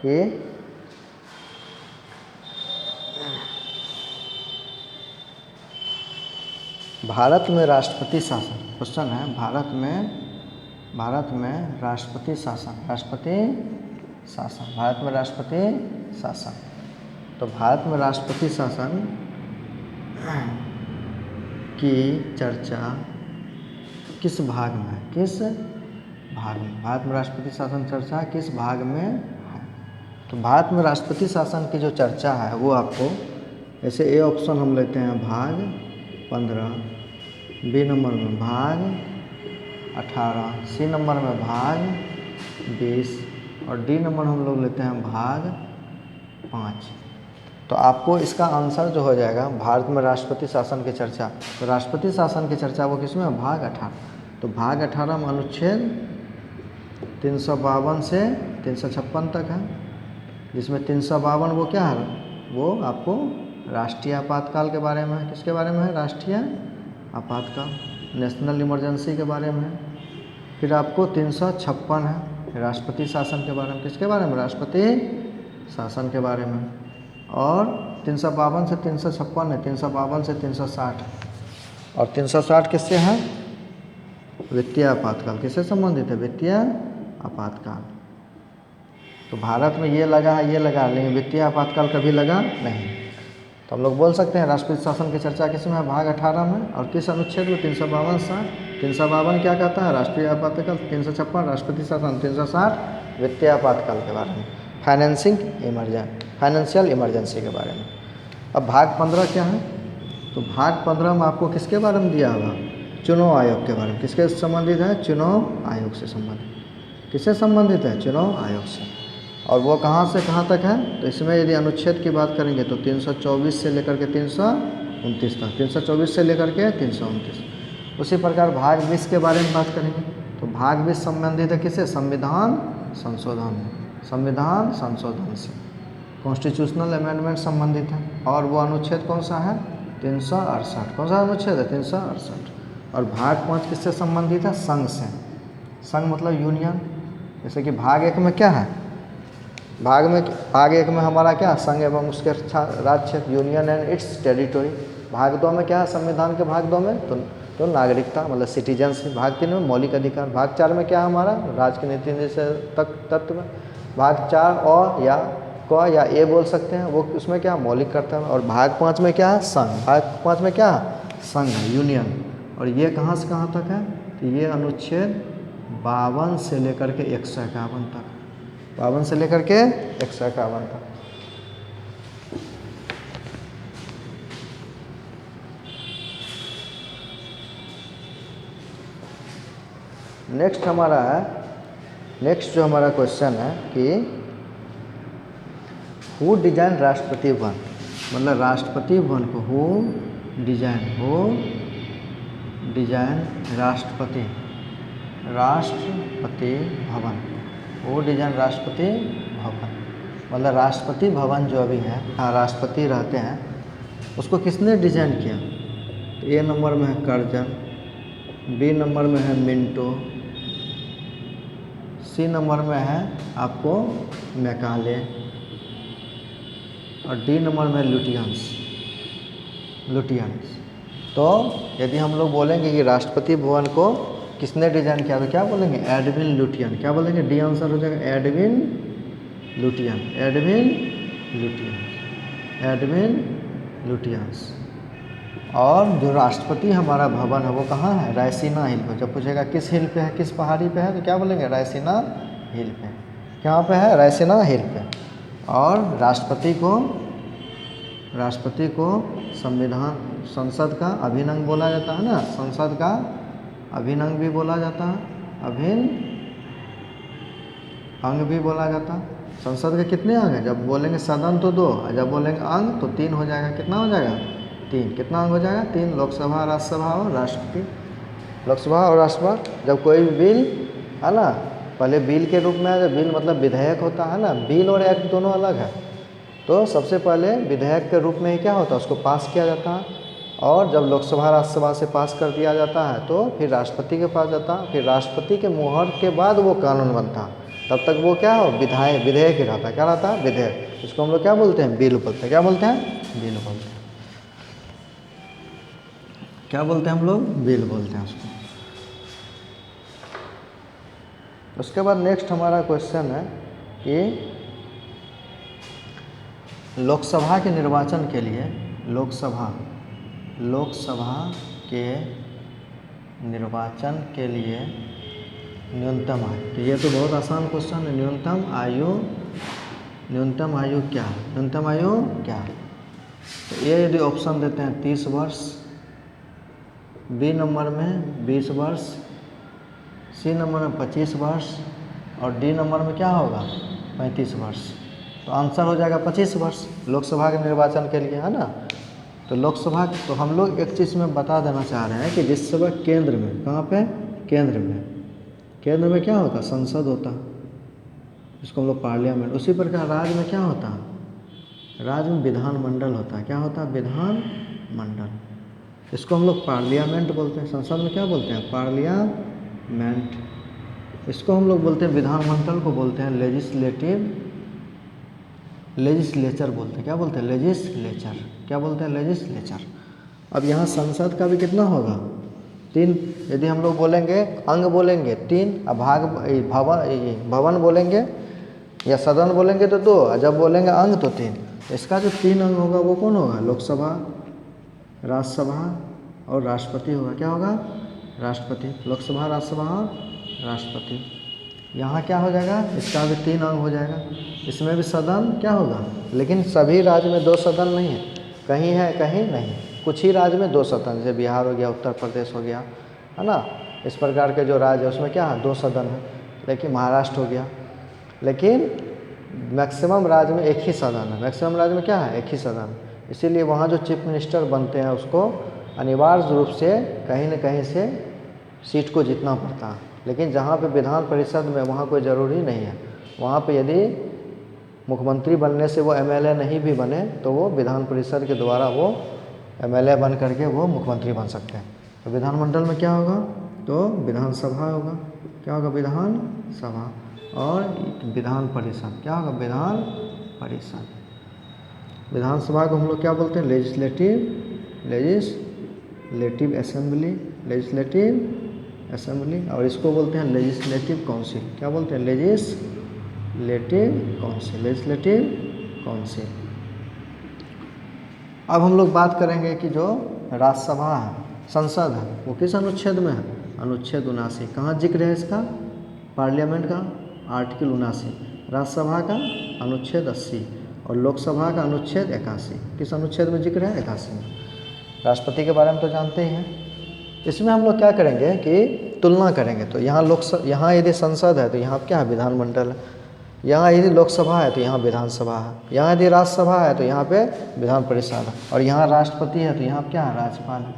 कि भारत में राष्ट्रपति शासन, क्वेश्चन है भारत में राष्ट्रपति शासन, राष्ट्रपति शासन, भारत में राष्ट्रपति शासन। तो भारत में राष्ट्रपति शासन की चर्चा किस भाग में है, किस भाग में, भारत में राष्ट्रपति शासन चर्चा किस भाग में है। तो भारत में राष्ट्रपति शासन की जो चर्चा है वो आपको ऐसे ए ऑप्शन हम लेते हैं भाग 15, बी नंबर में भाग 18, सी नंबर में भाग 20 और डी नंबर हम लोग लेते हैं भाग 5। तो आपको इसका आंसर जो हो जाएगा भारत में राष्ट्रपति शासन की चर्चा, तो राष्ट्रपति शासन की चर्चा वो किस में है, भाग 18। तो भाग 18 में अनुच्छेद 352 से 356 तक है, जिसमें 352 वो क्या है, वो आपको राष्ट्रीय आपातकाल के बारे में है, किसके बारे में है, राष्ट्रीय आपातकाल, नेशनल इमरजेंसी के बारे में है। फिर आपको 356 है राष्ट्रपति शासन के बारे में, किसके बारे में, राष्ट्रपति शासन के बारे में। और 352 से 356 है, 352 से 360, और 360 किससे है, वित्तीय आपातकाल, किससे संबंधित है, वित्तीय आपातकाल। तो भारत में ये लगा है, ये लगा, लेकिन वित्तीय आपातकाल कभी लगा नहीं। तो हम लोग बोल सकते हैं राष्ट्रपति शासन की चर्चा किस में है, भाग 18 में, और किस अनुच्छेद में, 352 60। 352 क्या कहता है, राष्ट्रीय आपातकाल, 356 राष्ट्रपति शासन, 360 वित्तीय आपातकाल के बारे में, फाइनेंशियल इमरजेंसी के बारे में। अब भाग 15 क्या है, तो भाग 15 में आपको किसके बारे में दिया होगा, चुनाव आयोग के बारे में, किसके संबंधित है, चुनाव आयोग से संबंधित, किससे संबंधित है, चुनाव आयोग से। और वो कहाँ से कहाँ तक है, तो इसमें यदि अनुच्छेद की बात करेंगे तो 324 से लेकर के 329 तक, 324 से लेकर के 329। उसी प्रकार भाग 20 के बारे में बात करेंगे तो भाग 20 संबंधित है किससे, संविधान संशोधन, संविधान संशोधन से, कॉन्स्टिट्यूशनल अमेंडमेंट संबंधित है। और वो अनुच्छेद कौन सा है, 368, कौन सा अनुच्छेद है, 368। और भाग 5 किससे संबंधित है, संघ से, संघ मतलब यूनियन। जैसे कि भाग 1 में क्या है, भाग 1 में हमारा क्या, संघ एवं उसके राज्य क्षेत्र, यूनियन एंड इट्स टेरिटोरी। भाग 2 में क्या है, संविधान के भाग 2 में तो नागरिकता मतलब सिटीजनशिप। भाग 3 में मौलिक अधिकार। भाग 4 में क्या है हमारा, राज्य के नीति निर्देशक तत्व। भाग 4 और या क या ए बोल सकते हैं, वो उसमें क्या मौलिक कर्तव्य। और भाग 5 में क्या है, संघ। भाग 5 में क्या है, संघ है, यूनियन। और ये कहाँ से कहाँ तक है, तो ये अनुच्छेद 52 से लेकर के 151 तक, 52 से लेकर के 151 तक। नेक्स्ट हमारा है, नेक्स्ट जो हमारा क्वेश्चन है कि हु डिजाइन राष्ट्रपति भवन, मतलब राष्ट्रपति भवन को हु डिजाइन राष्ट्रपति भवन, वो डिजाइन राष्ट्रपति भवन, मतलब राष्ट्रपति भवन जो अभी है, हाँ राष्ट्रपति रहते हैं, उसको किसने डिजाइन किया। तो ए नंबर में है कर्जन, बी नंबर में है मिंटो, सी नंबर में है आपको मैकाले, और डी नंबर में लुटियंस। तो यदि हम लोग बोलेंगे कि राष्ट्रपति भवन को किसने डिजाइन किया, तो क्या बोलेंगे, एडविन लुटियन। क्या बोलेंगे, डी आंसर हो जाएगा एडविन लुटियंस। और जो राष्ट्रपति हमारा भवन है वो कहाँ है, रायसीना हिल पे। जब पूछेगा किस हिल पे है, किस पहाड़ी पे है, तो क्या बोलेंगे, रायसीना हिल पे। कहाँ पे है, रायसीना हिल पे। और राष्ट्रपति को संविधान, संसद का अभिन्न अंग बोला जाता है ना, संसद का अभिन्न अंग भी बोला जाता है, अभिन्न अंग भी बोला जाता है। संसद के कितने अंग हैं? जब बोलेंगे सदन तो 2, और जब बोलेंगे अंग तो 3 हो जाएगा। कितना हो जाएगा? 3। कितना अंग हो जाएगा? 3। लोकसभा, राज्यसभा और राष्ट्रपति। लोकसभा और राज्यसभा, जब कोई भी बिल है ना, पहले बिल के रूप में, बिल मतलब विधेयक होता है ना, बिल और एक्ट दोनों अलग है। तो सबसे पहले विधेयक के रूप में ही क्या होता है, उसको पास किया जाता है, और जब लोकसभा राज्यसभा से पास कर दिया जाता है तो फिर राष्ट्रपति के पास जाता है, फिर राष्ट्रपति के मुहर के बाद वो कानून बनता है। तब तक वो क्या हो, विधेयक ही रहता है। क्या रहता है? विधेयक। इसको हम लोग क्या बोलते हैं? बिल बोलते हैं। क्या बोलते हैं? बिल बोलते हैं। क्या बोलते हैं हम लोग? बिल बोलते हैं उसको। उसके बाद नेक्स्ट हमारा क्वेश्चन है कि लोकसभा के निर्वाचन के लिए, लोकसभा के निर्वाचन के लिए न्यूनतम आयु। तो ये तो बहुत आसान क्वेश्चन है। न्यूनतम आयु क्या है? न्यूनतम आयु क्या है? तो ये यदि ऑप्शन देते हैं 30 वर्ष, बी नंबर में 20 वर्ष, सी नंबर में 25 वर्ष, और डी नंबर में क्या होगा? 35 वर्ष। तो आंसर हो जाएगा 25 वर्ष लोकसभा के निर्वाचन के लिए, है ना। तो लोकसभा, तो हम लोग एक चीज़ में बता देना चाह रहे हैं कि जिस समय केंद्र में, कहाँ पे? केंद्र में क्या होता है? संसद होता है, जिसको हम लोग पार्लियामेंट। उसी प्रकार राज्य में क्या होता है? राज्य में विधानमंडल होता है। क्या होता है? विधानमंडल। इसको हम लोग पार्लियामेंट बोलते हैं। संसद में क्या बोलते हैं? पार्लियामेंट। इसको हम लोग बोलते हैं, विधानमंडल को बोलते हैं लेजिस्लेचर बोलते हैं। क्या बोलते हैं? लेजिस्लेचर। क्या बोलते हैं? लेजिस्लेचर। अब यहाँ संसद का भी कितना होगा? 3। यदि हम लोग बोलेंगे अंग बोलेंगे 3, अब भवन बोलेंगे या सदन बोलेंगे तो 2, और जब बोलेंगे अंग तो 3। इसका जो 3 अंग होगा वो कौन होगा? लोकसभा, राज्यसभा और राष्ट्रपति होगा। क्या होगा? राष्ट्रपति। लोकसभा, राज्यसभा और राष्ट्रपति। यहाँ क्या हो जाएगा? इसका भी 3 अंग हो जाएगा। इसमें भी सदन क्या होगा? लेकिन सभी राज्य में 2 सदन नहीं है, कहीं है कहीं नहीं। कुछ ही राज्य में 2 सदन, जैसे बिहार हो गया, उत्तर प्रदेश हो गया, है ना। इस प्रकार के जो राज्य है उसमें क्या है? 2 सदन है। लेकिन महाराष्ट्र हो गया, लेकिन मैक्सिमम राज्य में 1 ही सदन है। मैक्सिमम राज्य में क्या है? 1 ही सदन। इसीलिए वहाँ जो चीफ मिनिस्टर बनते हैं उसको अनिवार्य रूप से कहीं न कहीं से सीट को जीतना पड़ता है। लेकिन जहाँ पे विधान परिषद में, वहाँ कोई ज़रूरी नहीं है। वहाँ पे यदि मुख्यमंत्री बनने से वो एमएलए नहीं भी बने तो वो विधान परिषद के द्वारा वो एमएलए बन करके वो मुख्यमंत्री बन सकते हैं। तो विधानमंडल में क्या होगा? तो विधानसभा होगा। क्या होगा? विधानसभा। और विधान परिषद क्या होगा? विधान परिषद। विधानसभा को हम लोग क्या बोलते हैं? लेजिस्लेटिव असेंबली, और इसको बोलते हैं लेजिस्लेटिव काउंसिल। क्या बोलते हैं? Legislative council. अब हम लोग बात करेंगे कि जो राज्यसभा है, संसद है, वो किस अनुच्छेद में है? अनुच्छेद 79। कहाँ जिक्र है इसका? पार्लियामेंट का आर्टिकल 79, राज्यसभा का अनुच्छेद 80 और लोकसभा का अनुच्छेद 81। किस अनुच्छेद में जिक्र है? 81 में। राष्ट्रपति के बारे में तो जानते ही हैं। इसमें हम लोग क्या करेंगे कि तुलना करेंगे। तो यहाँ यदि संसद है तो यहाँ क्या है? विधानमंडल है। यहाँ यदि लोकसभा है तो यहाँ विधानसभा है। यहाँ यदि राज्यसभा है तो यहाँ पे विधान परिषद है। और यहाँ राष्ट्रपति है तो यहाँ क्या है? राज्यपाल है।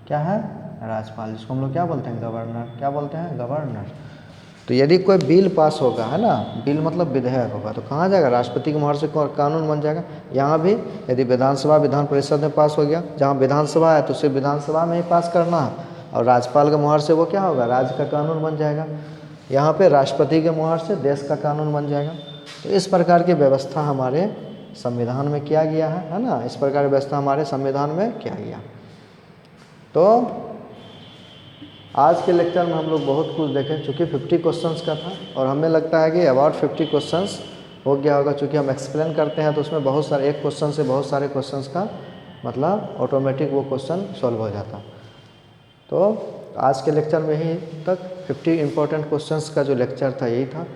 क्या है? राज्यपाल, जिसको हम लोग क्या बोलते हैं? गवर्नर। क्या बोलते हैं? गवर्नर। तो यदि कोई बिल पास होगा, है ना, बिल मतलब विधेयक होगा, तो कहाँ जाएगा? राष्ट्रपति की मुहर से कानून बन जाएगा। यहाँ भी यदि विधानसभा विधान परिषद में पास हो गया, जहाँ विधानसभा है तो सिर्फ विधानसभा में ही पास करना है, और राज्यपाल के मुहर से वो क्या होगा? राज्य का कानून बन जाएगा। यहाँ पे राष्ट्रपति के मुहर से देश का कानून बन जाएगा। तो इस प्रकार की व्यवस्था हमारे संविधान में किया गया है ना। इस प्रकार की व्यवस्था हमारे संविधान में किया गया। तो आज के लेक्चर में हम लोग बहुत कुछ देखें, चूँकि 50 क्वेश्चंस का था, और हमें लगता है कि अबाउट 50 क्वेश्चंस हो गया होगा। चूँकि हम एक्सप्लेन करते हैं तो उसमें बहुत सारे, एक क्वेश्चन से बहुत सारे क्वेश्चंस का मतलब ऑटोमेटिक वो क्वेश्चन सॉल्व हो जाता। तो आज के लेक्चर में ही तक 50 इम्पोर्टेंट क्वेश्चंस का जो लेक्चर था यही था,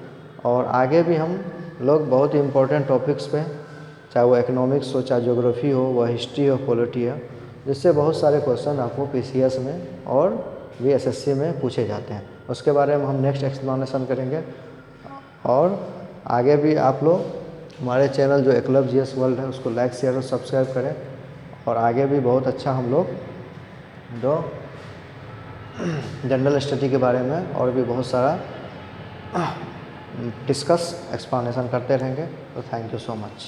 और आगे भी हम लोग बहुत ही इम्पोर्टेंट टॉपिक्स पे चाहे वो इकोनॉमिक्स हो, चाहे ज्योग्राफी हो, वह हिस्ट्री हो, पॉलिटी हो, जिससे बहुत सारे क्वेश्चन आपको पीसीएस में और भी एसएससी में पूछे जाते हैं। उसके बारे में हम नेक्स्ट एक्सप्लेनेशन करेंगे। और आगे भी आप लोग हमारे चैनल जो एकलव्य जीएस वर्ल्ड है उसको लाइक, शेयर और सब्सक्राइब करें। और आगे भी बहुत अच्छा हम लोग जो जनरल स्टडी के बारे में और भी बहुत सारा डिस्कस एक्सप्लेनेशन करते रहेंगे। तो थैंक यू सो मच।